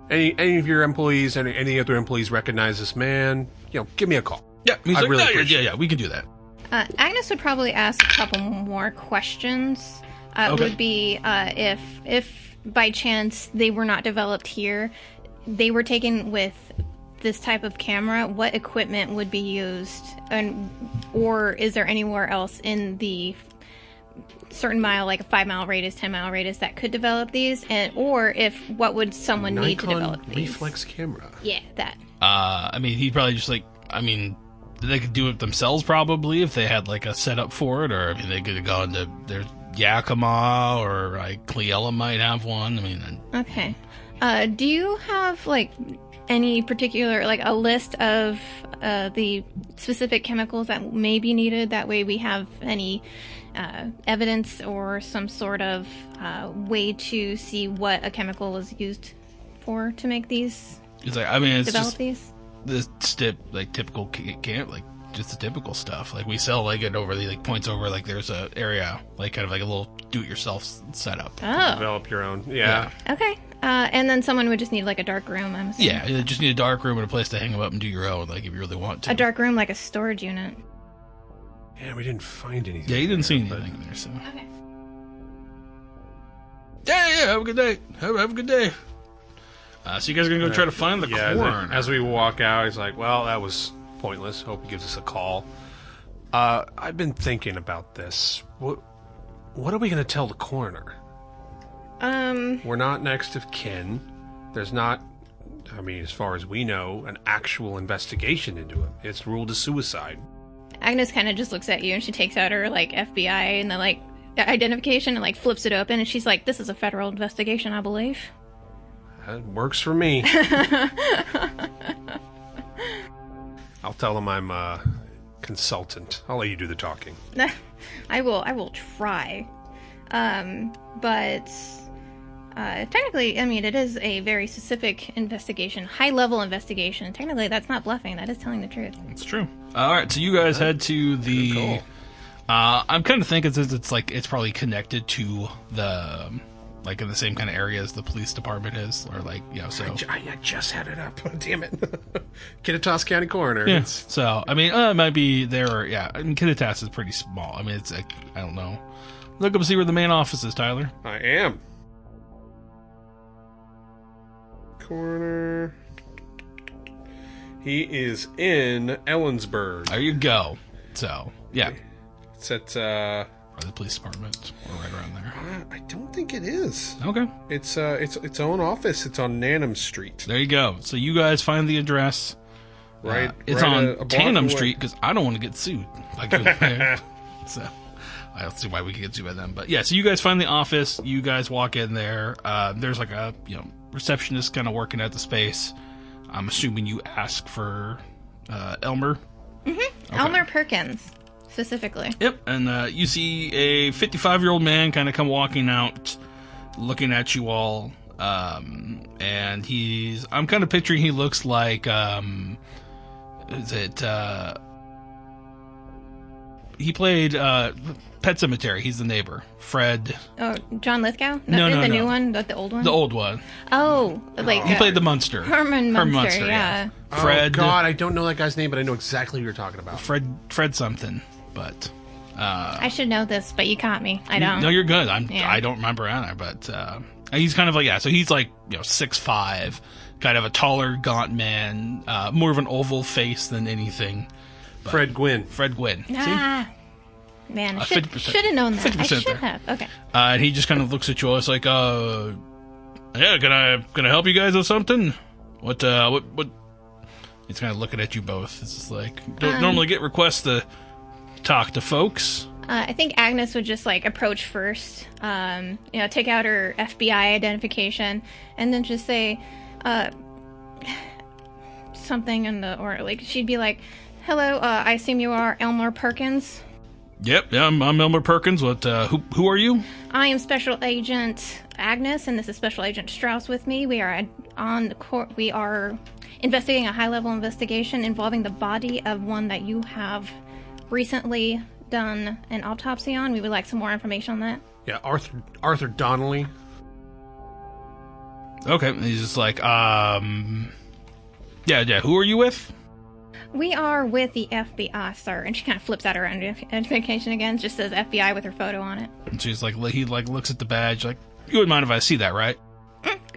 Any of your employees, any other employees recognize this man? Give me a call. Yeah, we can do that. Agnes would probably ask a couple more questions. Would be if by chance they were not developed here. They were taken with this type of camera, what equipment would be used, or is there anywhere else in the certain mile, like a 5-mile radius, 10-mile radius, that could develop these, or what would someone need to develop these? Reflex camera. Yeah, that. He'd probably just they could do it themselves probably if they had a setup for it, or they could have gone to their Yakima, or Cleella might have one. Okay. Do you have any particular a list of the specific chemicals that may be needed. That way we have any evidence or some sort of way to see what a chemical is used for to make these, It's like, I mean, it's develop just these. this typical camp, like just the typical stuff. Like we sell like it over the like points over like there's a area like kind of like a little do-it-yourself setup. Oh, Develop your own. Yeah. okay. And then someone would just need like a dark room, I'm assuming. Yeah, you just need a dark room and a place to hang them up and do your own, like if you really want to. A dark room, like a storage unit. Yeah, we didn't find anything. Yeah, you didn't see anything in there, so. Yeah, have a good day. Have a good day. So you guys are gonna go try to find the coroner. As we walk out, he's like, well, that was pointless. Hope he gives us a call. I've been thinking about this. What are we going to tell the coroner? We're not next of kin. There's not, I mean, as far as we know, an actual investigation into it. It's ruled a suicide. Agnes kind of just looks at you and she takes out her like FBI and the like identification and like flips it open and she's like, "This is a federal investigation, I believe." That works for me. I'll tell them I'm a consultant. I'll let you do the talking. I will try. But technically, I mean, it is a very specific investigation, high-level investigation. Technically, that's not bluffing. That is telling the truth. It's true. All right, so you guys head to the. Cool. I'm kind of thinking it's like it's probably connected to the. Like in the same kind of area as the police department is, or like, you know, so. I just had it up. Damn it. Kittitas County Coroner. Yeah. So, I mean, it might be there, or, yeah. I mean, Kittitas is pretty small. I mean, it's, like, I don't know. Look up and see where the main office is, Tyler. I am. Coroner. He is in Ellensburg. There you go. So, yeah. It's at, Or the police department, or right around there. I don't think it is. Okay. It's its own office. It's on Nanham Street. There you go. So you guys find the address. Right. It's right on a block Tandem away. Street because I don't want to get sued. Like, so I don't see why we could get sued by them. But yeah, so you guys find the office. You guys walk in there. There's like a receptionist kind of working at the space. I'm assuming you ask for Elmer. Mm-hmm. Okay. Elmer Perkins, specifically. Yep, and you see a 55-year-old man kind of come walking out, looking at you all. And I'm kind of picturing he looks like, he played Pet Sematary. He's the neighbor, Fred. Oh, John Lithgow? No, the no. new one, the old one. The old one. Oh, like He played the Munster. Herman Munster. Yeah. Fred. Oh God, I don't know that guy's name, but I know exactly who you're talking about. Fred something, but. I should know this, but you caught me. I don't. No, you're good. Yeah. I don't remember either, but he's kind of like, so he's like 6'5", kind of a taller, gaunt man, more of an oval face than anything. But Fred Gwynn. Fred Gwynn. Ah, man, I should 50%. have known that. I 50% should there. have. Okay. And he just kind of looks at you all. It's like, yeah, can I help you guys with something? What? He's kind of looking at you both. It's just like, don't normally get requests to talk to folks. I think Agnes would just approach first, take out her FBI identification, and then just say something she'd be like, "Hello, I assume you are Elmer Perkins." Yep, yeah, I'm Elmer Perkins. What? Who are you? I am Special Agent Agnes, and this is Special Agent Strauss with me. We are on the court. We are investigating a high-level investigation involving the body of one that you have recently done an autopsy on. We would like some more information on that. Yeah, Arthur Donnelly. Okay, he's just like, yeah. Who are you with? We are with the FBI, sir. And she kind of flips out her identification again, just says FBI with her photo on it. And she's like, he looks at the badge, like, you wouldn't mind if I see that, right?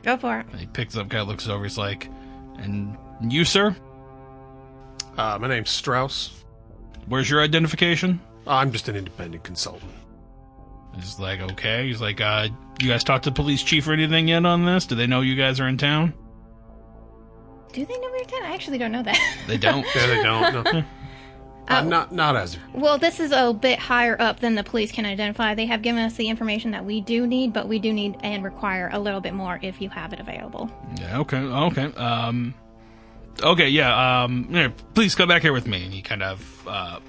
Go for it. And he picks up, kind of looks over, he's like, and you, sir? My name's Strauss. Where's your identification? I'm just an independent consultant. He's like, okay. He's like, you guys talked to the police chief or anything yet on this? Do they know you guys are in town? Do they know we're in town? I actually don't know that. They don't. Yeah, they don't. No. Not as. Well, this is a bit higher up than the police can identify. They have given us the information that we do need, but we do need and require a little bit more if you have it available. Yeah, okay. Okay, yeah. Here, please come back here with me. And he kind of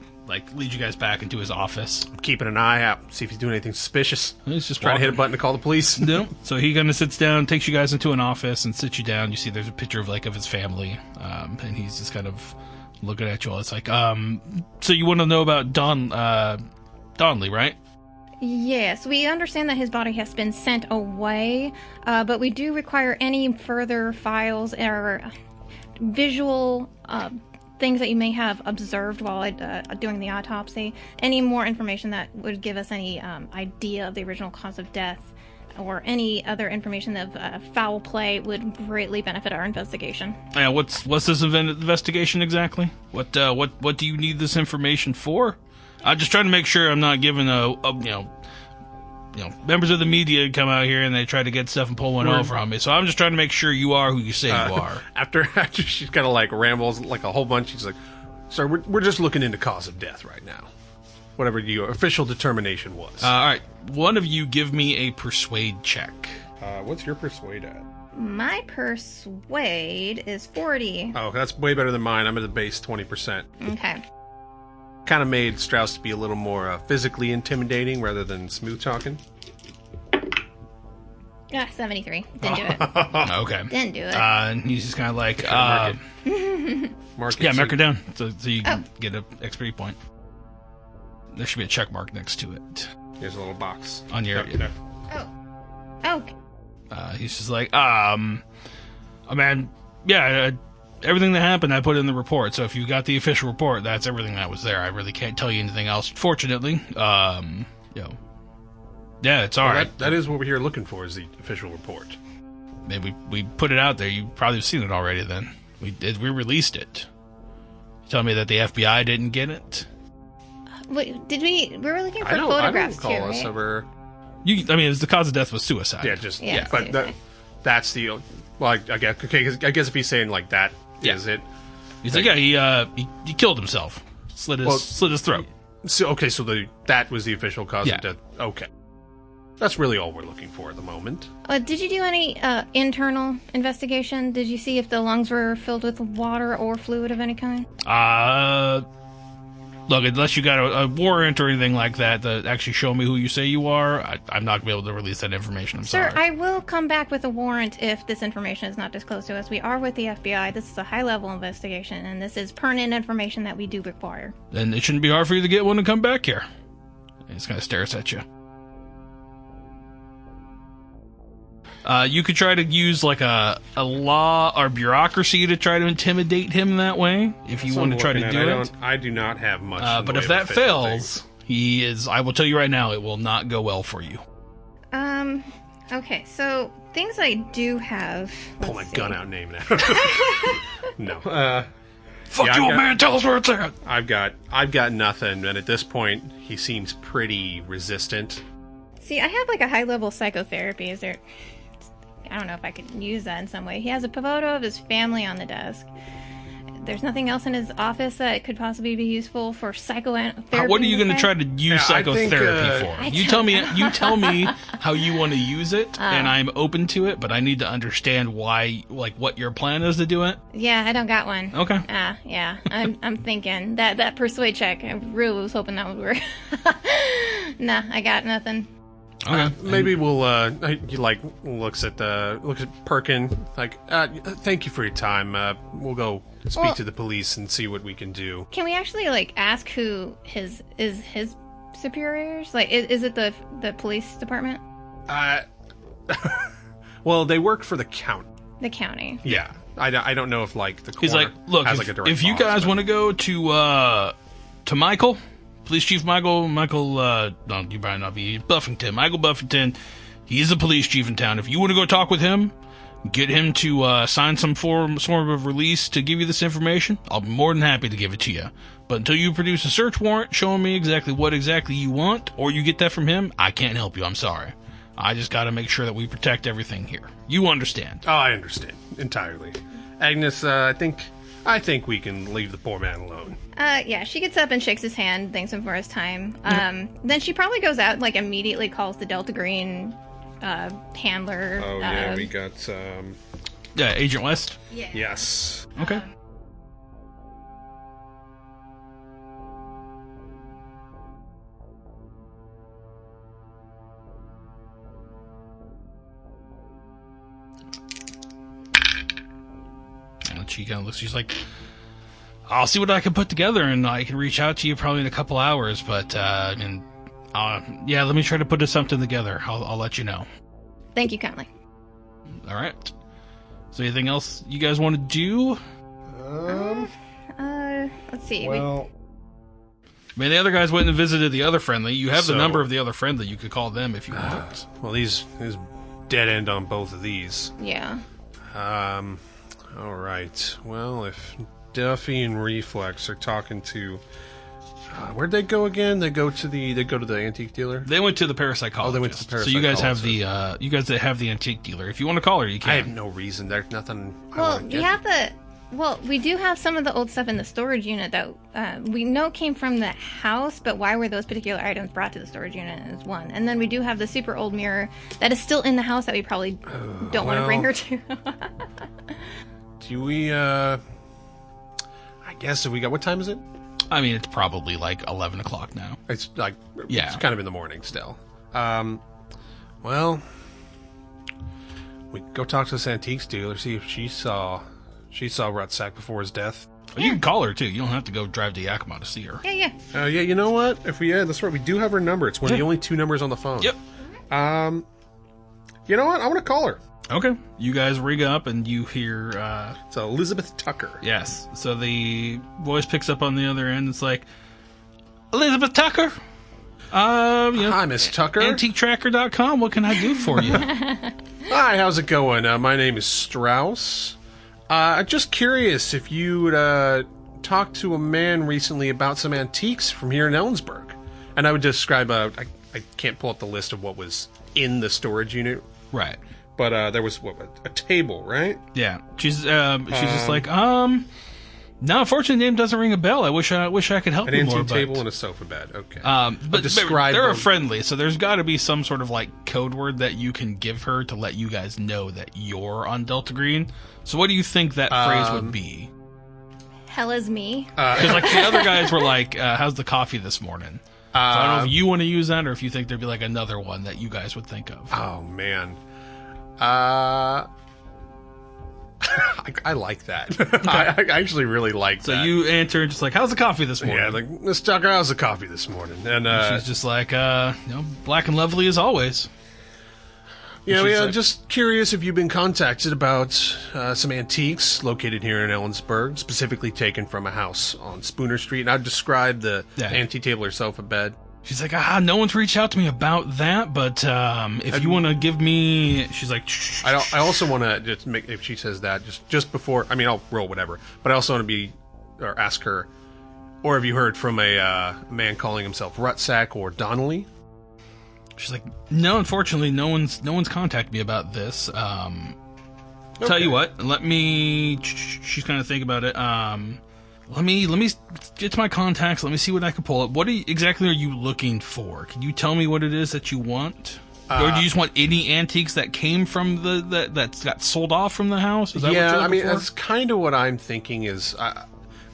leads you guys back into his office. I'm keeping an eye out, see if he's doing anything suspicious. He's just Trying to hit a walking. button to call the police. No. So he kind of sits down, takes you guys into an office, and sits you down. You see there's a picture of his family, and he's just kind of looking at you all. It's like, so you want to know about Donley, right? Yes, we understand that his body has been sent away, but we do require any further files or visual things that you may have observed while doing the autopsy. Any more information that would give us any idea of the original cause of death, or any other information of foul play would greatly benefit our investigation. Yeah, what's this investigation exactly? What do you need this information for? I'm just trying to make sure I'm not giving members of the media come out here and they try to get stuff and pull one over on me. So I'm just trying to make sure you are who you say you are. After she kind of rambles a whole bunch, she's like, "Sir, we're just looking into cause of death right now. Whatever your official determination was." All right, one of you give me a persuade check. What's your persuade at? My persuade is 40. Oh, that's way better than mine. I'm at the base 20%. Okay. Kind of made Strauss to be a little more physically intimidating rather than smooth talking. 73. Didn't do it. Okay. Didn't do it. And he's just kind of like, Mark it. yeah, mark it down so you can get an XP point. There should be a check mark next to it. Here's a little box. On your... Yep. Okay. He's just like, man, yeah, everything that happened I put in the report, so if you got the official report, that's everything that was there. I really can't tell you anything else, fortunately. Yeah, it's alright. That is what we're here looking for, is the official report. Maybe we put it out there. You've probably seen it already then. We released it. You tell me that the FBI didn't get it? Wait, did we were looking for I don't photographs recall too, us right? ever... The cause of death was suicide. Yeah, but suicide. that's the... Well, I guess if he's saying that is it. He's like, yeah, he killed himself. Slit his throat. So that was the official cause Yeah. of death. Okay. That's really all we're looking for at the moment. Did you do any internal investigation? Did you see if the lungs were filled with water or fluid of any kind? Look, unless you got a warrant or anything like that actually show me who you say you are, I'm not going to be able to release that information. I'm Sir, sorry. I will come back with a warrant if this information is not disclosed to us. We are with the FBI. This is a high-level investigation, and this is pertinent information that we do require. Then it shouldn't be hard for you to get one to come back here. He just kind of stares at you. You could try to use a law or bureaucracy to try to intimidate him that way, if you want to try to do it. I do not have much. in the But way if of that official fails, things. I will tell you right now, it will not go well for you. Okay, so things I do have... Pull my let's see. gun out and aim it at him. No. Fuck Yeah, you, I've got- man! Tell us where it's at! I've got nothing, and at this point, he seems pretty resistant. See, I have a high-level psychotherapy. Is there... I don't know if I could use that in some way. He has a photo of his family on the desk. There's nothing else in his office that could possibly be useful for psychotherapy. What are you going to this try way? to use I think, psychotherapy for? I You don't tell me how you want to use it, and I'm open to it, but I need to understand why, what your plan is to do it. Yeah, I don't got one. Okay. Yeah. I'm thinking that persuade check. I really was hoping that would work. Nah, I got nothing. Okay. Maybe we'll. He looks at Perkin. Thank you for your time. We'll go speak Well- to the police and see what we can do. Can we actually ask who his superiors? Is it the police department? Well, they work for the county. The county. Yeah, I don't know if the He's coroner like, look, has, if, a direct if you boss, guys but- want to go to Michael, Police Chief Michael, no, you probably not be, Buffington, Michael Buffington, he's the police chief in town. If you want to go talk with him, get him to sign some form of release to give you this information, I'll be more than happy to give it to you. But until you produce a search warrant showing me exactly what you want, or you get that from him, I can't help you, I'm sorry. I just gotta make sure that we protect everything here. You understand. Oh, I understand entirely. Agnes, I think we can leave the poor man alone. Yeah, she gets up and shakes his hand, thanks him for his time. Then she probably goes out and immediately calls the Delta Green handler. Oh yeah, we got Agent West. Yeah. Yes. Okay. And she kind of looks. She's like, "I'll see what I can put together, and I can reach out to you probably in a couple hours. But yeah, let me try to put something together. I'll let you know." Thank you kindly. All right. So, anything else you guys want to do? Let's see. Well, I mean, the other guys went and visited the other friendly. You have the So- number of the other friendly. You could call them if you want. well, these dead end on both of these. Yeah. All right. Well, if Duffy and Reflex are talking to, where'd they go again? They go to the antique dealer. They went to the parapsychologist. Oh, they went to the So you guys have parapsychologist. you guys that have the antique dealer. If you want to call her, you I have can. no reason. There's nothing. I Well, wanna we get. have we do have some of the old stuff in the storage unit that we know came from the house, but why were those particular items brought to the storage unit is one. And then we do have the super old mirror that is still in the house that we probably don't want to bring her to. Do we? I guess if we got. What time is it? I mean, it's probably like 11 o'clock now. It's like Yeah. It's kind of in the morning still. Well, we go talk to this antiques dealer, see if she saw Rutsack before his death. You can call her too. You don't have to go drive to Yakima to see her. Yeah. Yeah, you know what? That's right. We do have her number. It's one of the only two numbers on the phone. Yep. You know what? I want to call her. Okay. You guys rig up and you hear. It's Elizabeth Tucker. Yes. So the voice picks up on the other end. It's like, Elizabeth Tucker. Hi, Miss Tucker. AntiqueTracker.com. What can I do for you? Hi, how's it going? My name is Strauss. Just curious if you would talk to a man recently about some antiques from here in Ellensburg. And I would describe I can't pull up the list of what was in the storage unit, Right. but there was a table, right? Yeah. She's just like, no, unfortunately, the name doesn't ring a bell. I wish I could help An you more. antique But, table and a sofa bed. Okay. but describe they're a them. friendly, so there's got to be some sort of like code word that you can give her to let you guys know that you're on Delta Green. So what do you think that phrase would be? Hell is me. Because like the other guys were like, "How's the coffee this morning?" So I don't know if you want to use that or if you think there'd be like another one that you guys would think of. Oh man. I like that. I actually really like So that. you answer just like, "How's the coffee this morning?" Yeah, like, Miss Tucker, how's the coffee this morning? And She's just like, black and lovely as always. yeah, she's like- just curious if you've been contacted about some antiques located here in Ellensburg, specifically taken from a house on Spooner Street. And I'd describe the antique table or sofa bed. She's like, no one's reached out to me about that, but if you want to give me... She's like... I also want to just make, if she says that, just before, I mean, I'll roll whatever, but I also want to ask her, or have you heard from a man calling himself Rutsack or Donnelly? She's like, no, unfortunately, no one's contacted me about this. Tell you what, let me... She's kind of thinking about it. Let me get to my contacts. Let me see what I can pull up. What exactly are you looking for? Can you tell me what it is that you want? Or do you just want any antiques that came from that got sold off from the house? Is that what you're looking for? that's kind of what I'm thinking is,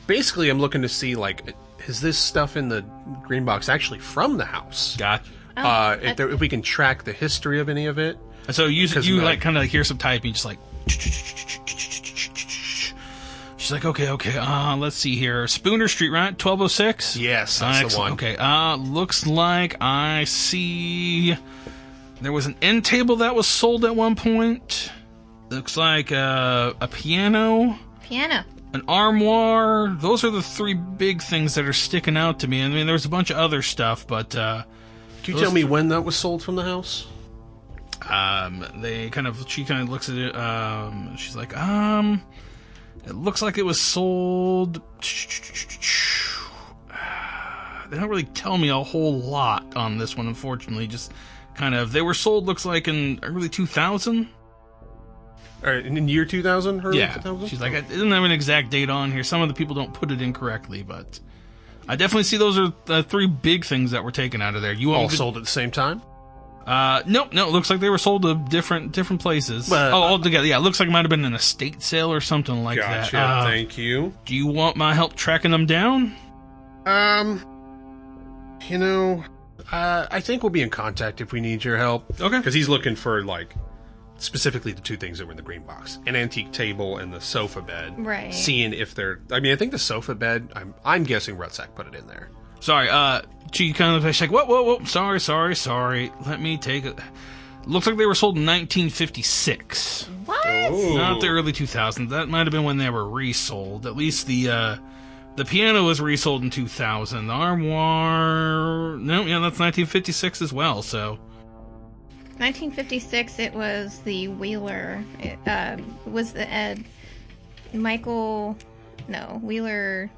basically I'm looking to see, like, is this stuff in the green box actually from the house? Gotcha. If we can track the history of any of it. So you no- like kind of hear some typing, just like. She's like, okay. Let's see here. Spooner Street, right? 1206. Yes, that's the Excellent. one. Okay. Looks like I see. There was an end table that was sold at one point. Looks like a piano, Piano. an armoire. Those are the three big things that are sticking out to me. I mean, there's a bunch of other stuff, but. Can you tell me when that was sold from the house? She kind of looks at it. She's like, it looks like it was sold. They don't really tell me a whole lot on this one, unfortunately. Just kind of, they were sold, looks like, in early 2000. Or in year 2000? Early Yeah. 2000? She's like, I didn't have an exact date on here. Some of the people don't put it in correctly, but I definitely see those are the three big things that were taken out of there. You All want me to- sold at the same time? Nope. No, it looks like they were sold to different places. But- all together. Yeah, it looks like it might have been an estate sale or something like Gotcha. that. Thank you. Do you want my help tracking them down? I think we'll be in contact if we need your help. Okay. Because he's looking for, like, specifically the two things that were in the green box. An antique table and the sofa bed. Right. Seeing if they're... I mean, I think the sofa bed, I'm guessing Rutsack put it in there. Sorry, she kind of, she's like, whoa, sorry. Let me take it. Looks like they were sold in 1956. What? Ooh. Not the early 2000s. That might have been when they were resold. At least the piano was resold in 2000. The armoire... No, yeah, that's 1956 as well, so... 1956, it was the Wheeler. It was the Michael... No, Wheeler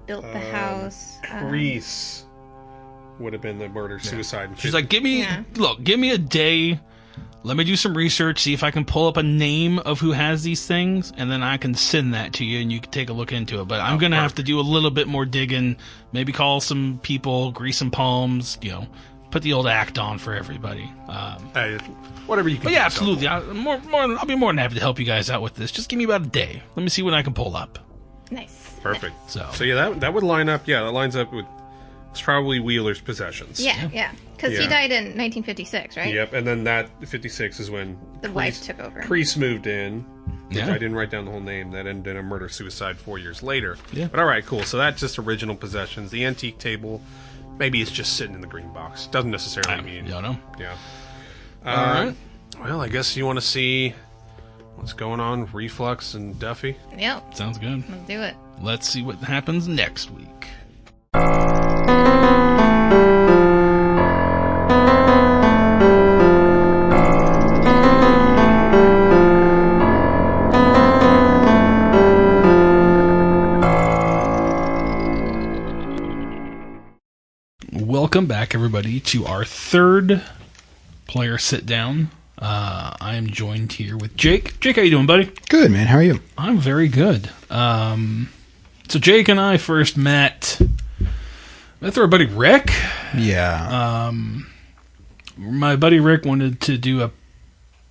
built the house. Reese would have been the murder-suicide. She's like, give me a day. Let me do some research, see if I can pull up a name of who has these things, and then I can send that to you, and you can take a look into it. But I'm going to have to do a little bit more digging, maybe call some people, grease some palms, put the old act on for everybody. Whatever you can But do. yeah, absolutely. I'll be more than happy to help you guys out with this. Just give me about a day. Let me see what I can pull up. Nice. Perfect. So yeah, that would line up. Yeah, that lines up with... It's probably Wheeler's possessions. Yeah. Because he Yeah. died in 1956, right? Yep, and then that 56 is when The wife took over. Priest moved in. Which Yeah. I didn't write down the whole name. That ended in a murder-suicide 4 years later. Yeah. But all right, cool. So that's just original possessions. The antique table, maybe it's just sitting in the green box. Doesn't necessarily mean... you don't know. Yeah. All right. Well, I guess you want to see what's going on with Reflux and Duffy. Yep. Sounds good. Let's do it. Let's see what happens next week. Welcome back, everybody, to our third player sit-down. I am joined here with Jake. Jake, how you doing, buddy? Good, man. How are you? I'm very good. So Jake and I first met through our buddy Rick. Yeah. My buddy Rick wanted to do a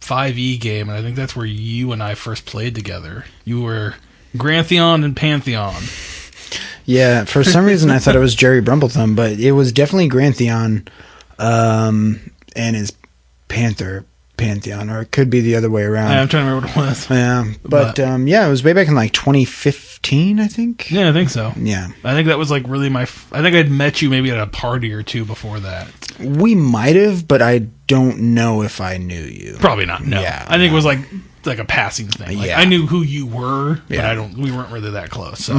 5e game, and I think that's where you and I first played together. You were Grantheon and Pantheon. Yeah, for some reason I thought it was Jerry Brumblethumb, but it was definitely Grantheon and his Pantheon, or it could be the other way around. I'm trying to remember what it was. Yeah, but yeah, it was way back in like 2015, I think. Yeah, I think so. Yeah. I think that was like really I think I'd met you maybe at a party or two before that. We might have, but I don't know if I knew you. Probably not, no. Yeah, I think it was like a passing thing. Like, Yeah. I knew who you were, but Yeah. we weren't really that close. So,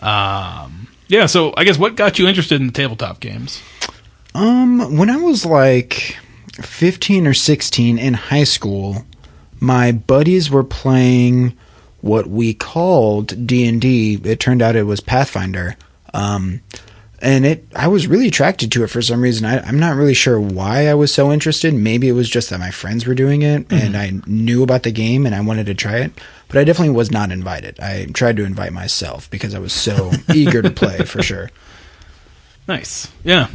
yeah, so I guess what got you interested in tabletop games? When I was like 15 or 16 in high school, my buddies were playing what we called D&D. It turned out it was Pathfinder. And I was really attracted to it for some reason. I'm not really sure why I was so interested. Maybe it was just that my friends were doing it and I knew about the game and I wanted to try it. But I definitely was not invited. I tried to invite myself because I was so eager to play, for sure. Nice. Yeah.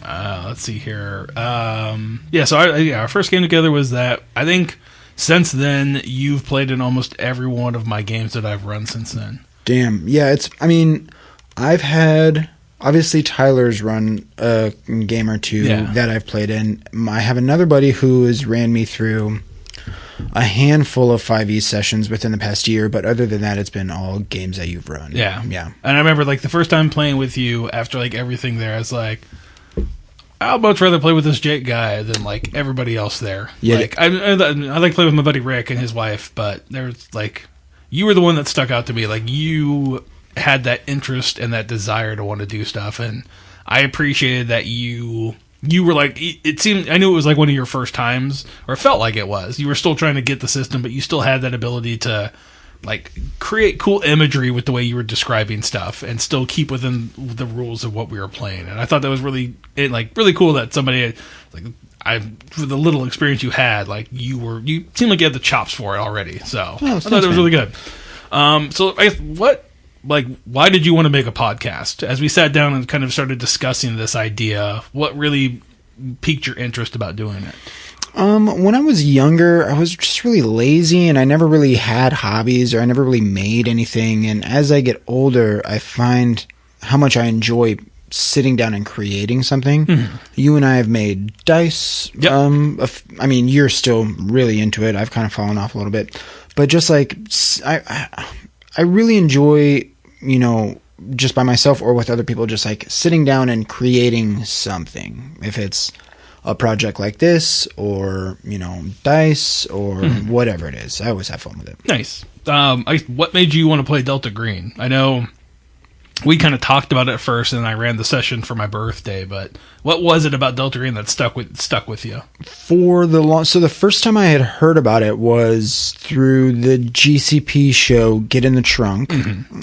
Let's see here. Yeah, so our first game together was that. I think since then, you've played in almost every one of my games that I've run since then. Damn. Yeah, I've had, obviously Tyler's run a game or two that I've played in. I have another buddy who has ran me through a handful of 5e sessions within the past year, but other than that, it's been all games that you've run. Yeah. Yeah. And I remember like the first time playing with you after like everything there, I was like, I'd much rather play with this Jake guy than like everybody else there. Yeah. Like I like to play with my buddy Rick and his wife, but there's like, you were the one that stuck out to me. Like you had that interest and that desire to want to do stuff, and I appreciated that you were like, it seemed, I knew it was like one of your first times, or it felt like it was. You were still trying to get the system, but you still had that ability to like create cool imagery with the way you were describing stuff and still keep within the rules of what we were playing. And I thought that was really cool that somebody like, for the little experience you had, like you seemed like you had the chops for it already. So I thought it was really good. So I guess why did you want to make a podcast? As we sat down and kind of started discussing this idea, what really piqued your interest about doing it? When I was younger, I was just really lazy and I never really had hobbies or I never really made anything. And as I get older, I find how much I enjoy sitting down and creating something. You and I have made dice. Yep. I mean, you're still really into it. I've kind of fallen off a little bit, but just like I really enjoy, you know, just by myself or with other people, just like sitting down and creating something. If it's a project like this or, you know, dice or whatever it is, I always have fun with it. Nice. What made you want to play Delta Green? I know we kind of talked about it first, and I ran the session for my birthday. But what was it about Delta Green that stuck with you? So the first time I had heard about it was through the GCP show Get in the Trunk,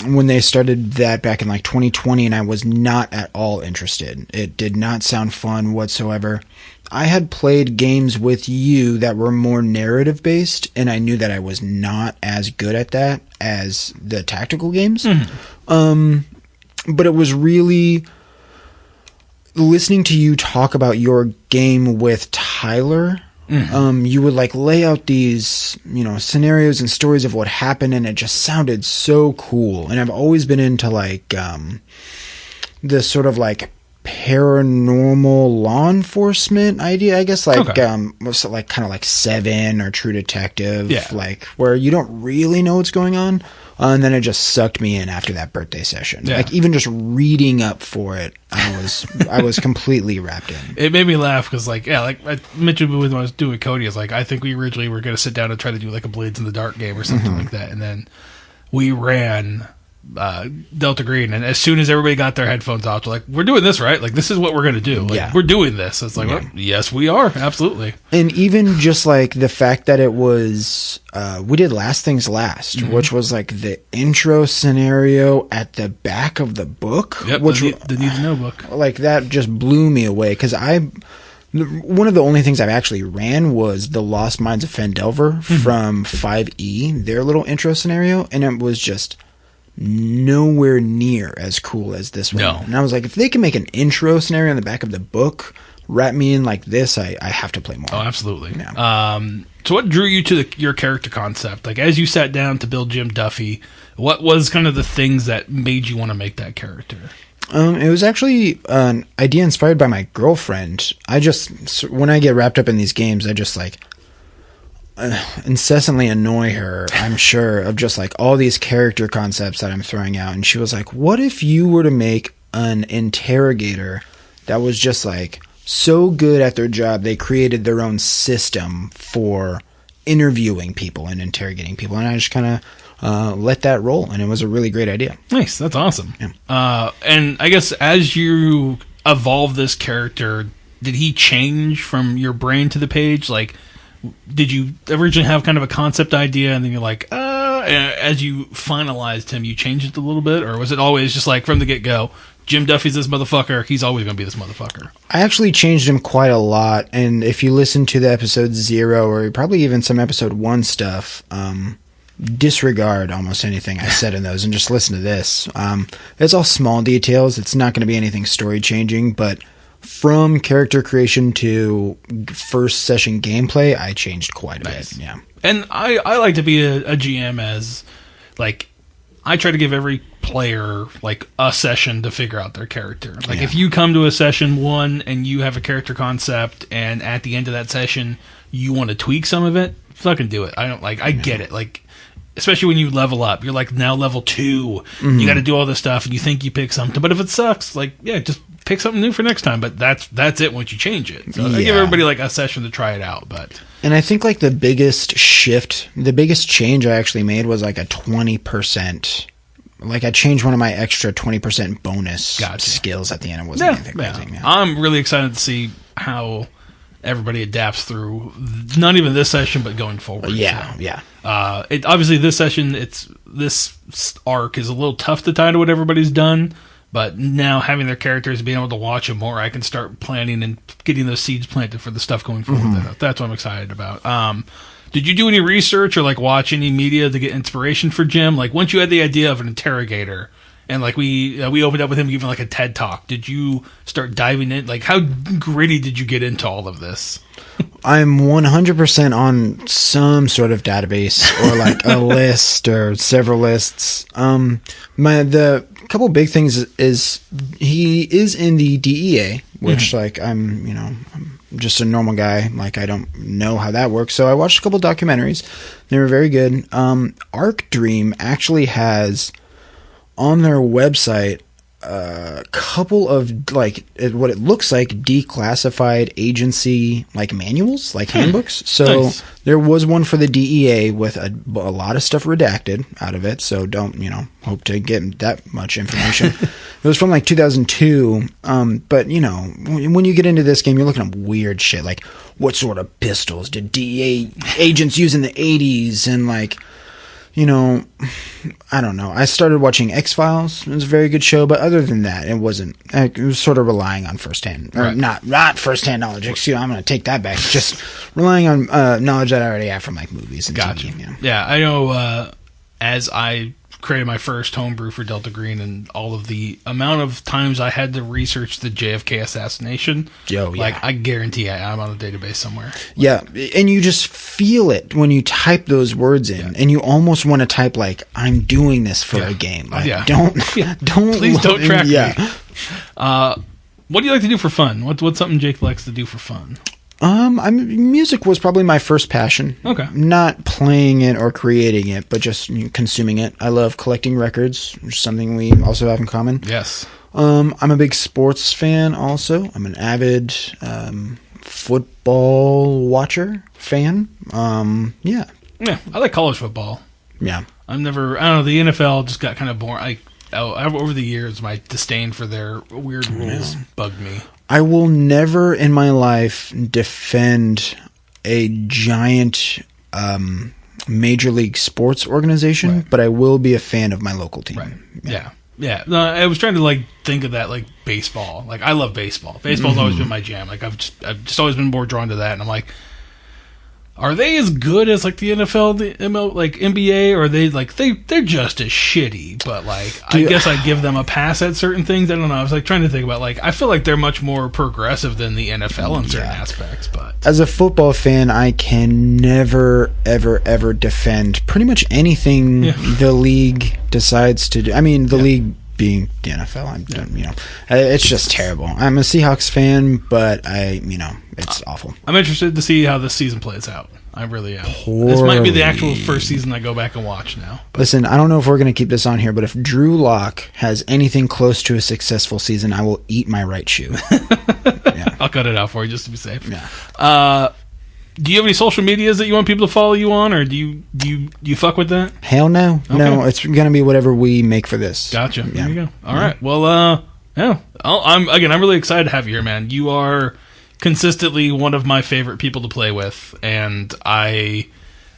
when they started that back in like 2020, and I was not at all interested. It did not sound fun whatsoever. I had played games with you that were more narrative based, and I knew that I was not as good at that as the tactical games. But it was really listening to you talk about your game with Tyler. You would like lay out these, you know, scenarios and stories of what happened, and it just sounded so cool. And I've always been into like this sort of like paranormal law enforcement idea, I guess, like like kind of like Seven or True Detective, like where you don't really know what's going on. And then it just sucked me in after that birthday session. Like even just reading up for it, I was completely wrapped in. It made me laugh because, like I mentioned when I was doing Cody, it's like I think we originally were going to sit down and try to do like a Blades in the Dark game or something like that, and then we ran Delta Green, and as soon as everybody got their headphones off, they're like, we're doing this, right? Like, this is what we're going to do. Like, we're doing this. It's like, well, yes, we are. Absolutely. And even just like the fact that it was, we did Last Things Last, which was like the intro scenario at the back of the book. Which the Need to Know book. Like, that just blew me away because one of the only things I've actually ran was the Lost Minds of Phandelver from 5e, their little intro scenario, and it was just nowhere near as cool as this one. And I was like, if they can make an intro scenario on the back of the book, wrap me in like this, I have to play more. Oh, absolutely. So what drew you to your character concept? Like, as you sat down to build Jim Duffy, what was kind of the things that made you want to make that character? It was actually an idea inspired by my girlfriend. When I get wrapped up in these games, I just like incessantly annoy her, I'm sure, of just like all these character concepts that I'm throwing out. And she was like, what if you were to make an interrogator that was just like so good at their job they created their own system for interviewing people and interrogating people? And I just kind of let that roll, and it was a really great idea. Nice. That's awesome. And I guess as you evolve this character, did he change from your brain to the page? Like, did you originally have kind of a concept idea, and then you're like, as you finalized him, you changed it a little bit? Or was it always just like from the get-go, Jim Duffy's this motherfucker, he's always going to be this motherfucker? I actually changed him quite a lot, and if you listen to the episode 0, or probably even some episode 1 stuff, disregard almost anything I said in those and just listen to this. It's all small details. It's not going to be anything story-changing, but from character creation to first session gameplay, I changed quite a bit. Yeah. And I like to be a GM as, like, I try to give every player, like, a session to figure out their character. Like, if you come to a session 1 and you have a character concept, and at the end of that session you want to tweak some of it, fucking do it. I get it. Like, especially when you level up, you're like now level 2. You got to do all this stuff, and you think you pick something, but if it sucks, like, just pick something new for next time. But that's it once you change it. So I give everybody like a session to try it out. And I think like the biggest change I actually made was like a 20%. Like, I changed one of my extra 20% bonus skills at the end. It wasn't anything crazy. Yeah. I'm really excited to see how everybody adapts through not even this session, but going forward. Obviously this session, this arc is a little tough to tie to what everybody's done, but now having their characters, being able to watch them more, I can start planning and getting those seeds planted for the stuff going forward. That's what I'm excited about. Did you do any research or like watch any media to get inspiration for Jim? Like, once you had the idea of an interrogator and like we opened up with him giving like a TED talk. Did you start diving in? Like, how gritty did you get into all of this? I'm 100% on some sort of database or like a list or several lists. The couple big things is he is in the DEA, which like I'm just a normal guy. Like, I don't know how that works. So I watched a couple documentaries. They were very good. Arc Dream actually has on their website a couple of like what it looks like declassified agency like manuals, like handbooks. So Nice. there was one for the DEA with a lot of stuff redacted out of it. So don't hope to get that much information. It was from like 2002. But when you get into this game, you're looking at weird shit like what sort of pistols did DEA agents use in the 80s, and like. I don't know. I started watching X-Files. It was a very good show, but other than that, it wasn't. It was sort of relying on firsthand, or not firsthand knowledge. Excuse me, I'm going to take that back. Just relying on knowledge that I already have from like movies and Gotcha. TV. Yeah, I know. As I created my first homebrew for Delta Green, and all of the amount of times I had to research the JFK assassination, like I guarantee I'm on a database somewhere. Yeah, and you just feel it when you type those words in, and you almost want to type like, "I'm doing this for a game." Like, don't Please don't track me. Yeah. What do you like to do for fun? What's something Jake likes to do for fun? Music was probably my first passion. Okay. Not playing it or creating it, but just consuming it. I love collecting records, which is something we also have in common. Yes. I'm a big sports fan also. I'm an avid football watcher fan. Yeah, I like college football. Yeah. I don't know, the NFL just got kind of boring. Over the years, my disdain for their weird rules bugged me. I will never in my life defend a giant major league sports organization, but I will be a fan of my local team. Right. Yeah. No, I was trying to like think of that like baseball. Like, I love baseball. Baseball's always been my jam. Like, I've just always been more drawn to that. And I'm like, are they as good as like the NFL, the ML, like NBA, or are they like they're just as shitty? But like, I guess I give them a pass at certain things. I don't know. I was like trying to think about like, I feel like they're much more progressive than the NFL in certain aspects. But as a football fan, I can never ever defend pretty much anything the league decides to do. I mean, the league being the NFL, it's just terrible. I'm a Seahawks fan, but it's awful. I'm interested to see how this season plays out. I really am. This might be the actual first season I go back and watch now. But. Listen, I don't know if we're going to keep this on here, but if Drew Lock has anything close to a successful season, I will eat my right shoe. I'll cut it out for you just to be safe. Yeah. Do you have any social medias that you want people to follow you on, or do you fuck with that? Hell no. Okay. No, it's going to be whatever we make for this. Gotcha. Yeah. There you go. All right. Well, I'm really excited to have you here, man. You are consistently one of my favorite people to play with, and I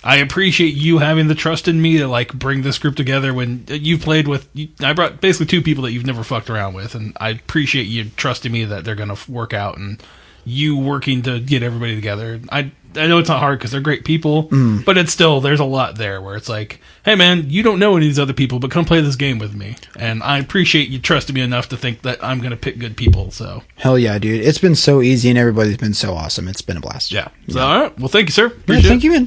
appreciate you having the trust in me to like bring this group together. When you've played with, I brought basically two people that you've never fucked around with, and I appreciate you trusting me that they're going to work out, and you working to get everybody together. I know it's not hard because they're great people, but it's still, there's a lot there where it's like, hey man, you don't know any of these other people, but come play this game with me. And I appreciate you trusting me enough to think that I'm going to pick good people. So hell yeah, dude. It's been so easy and everybody's been so awesome. It's been a blast. Yeah. So all right. Well, thank you, sir. Thank you, man.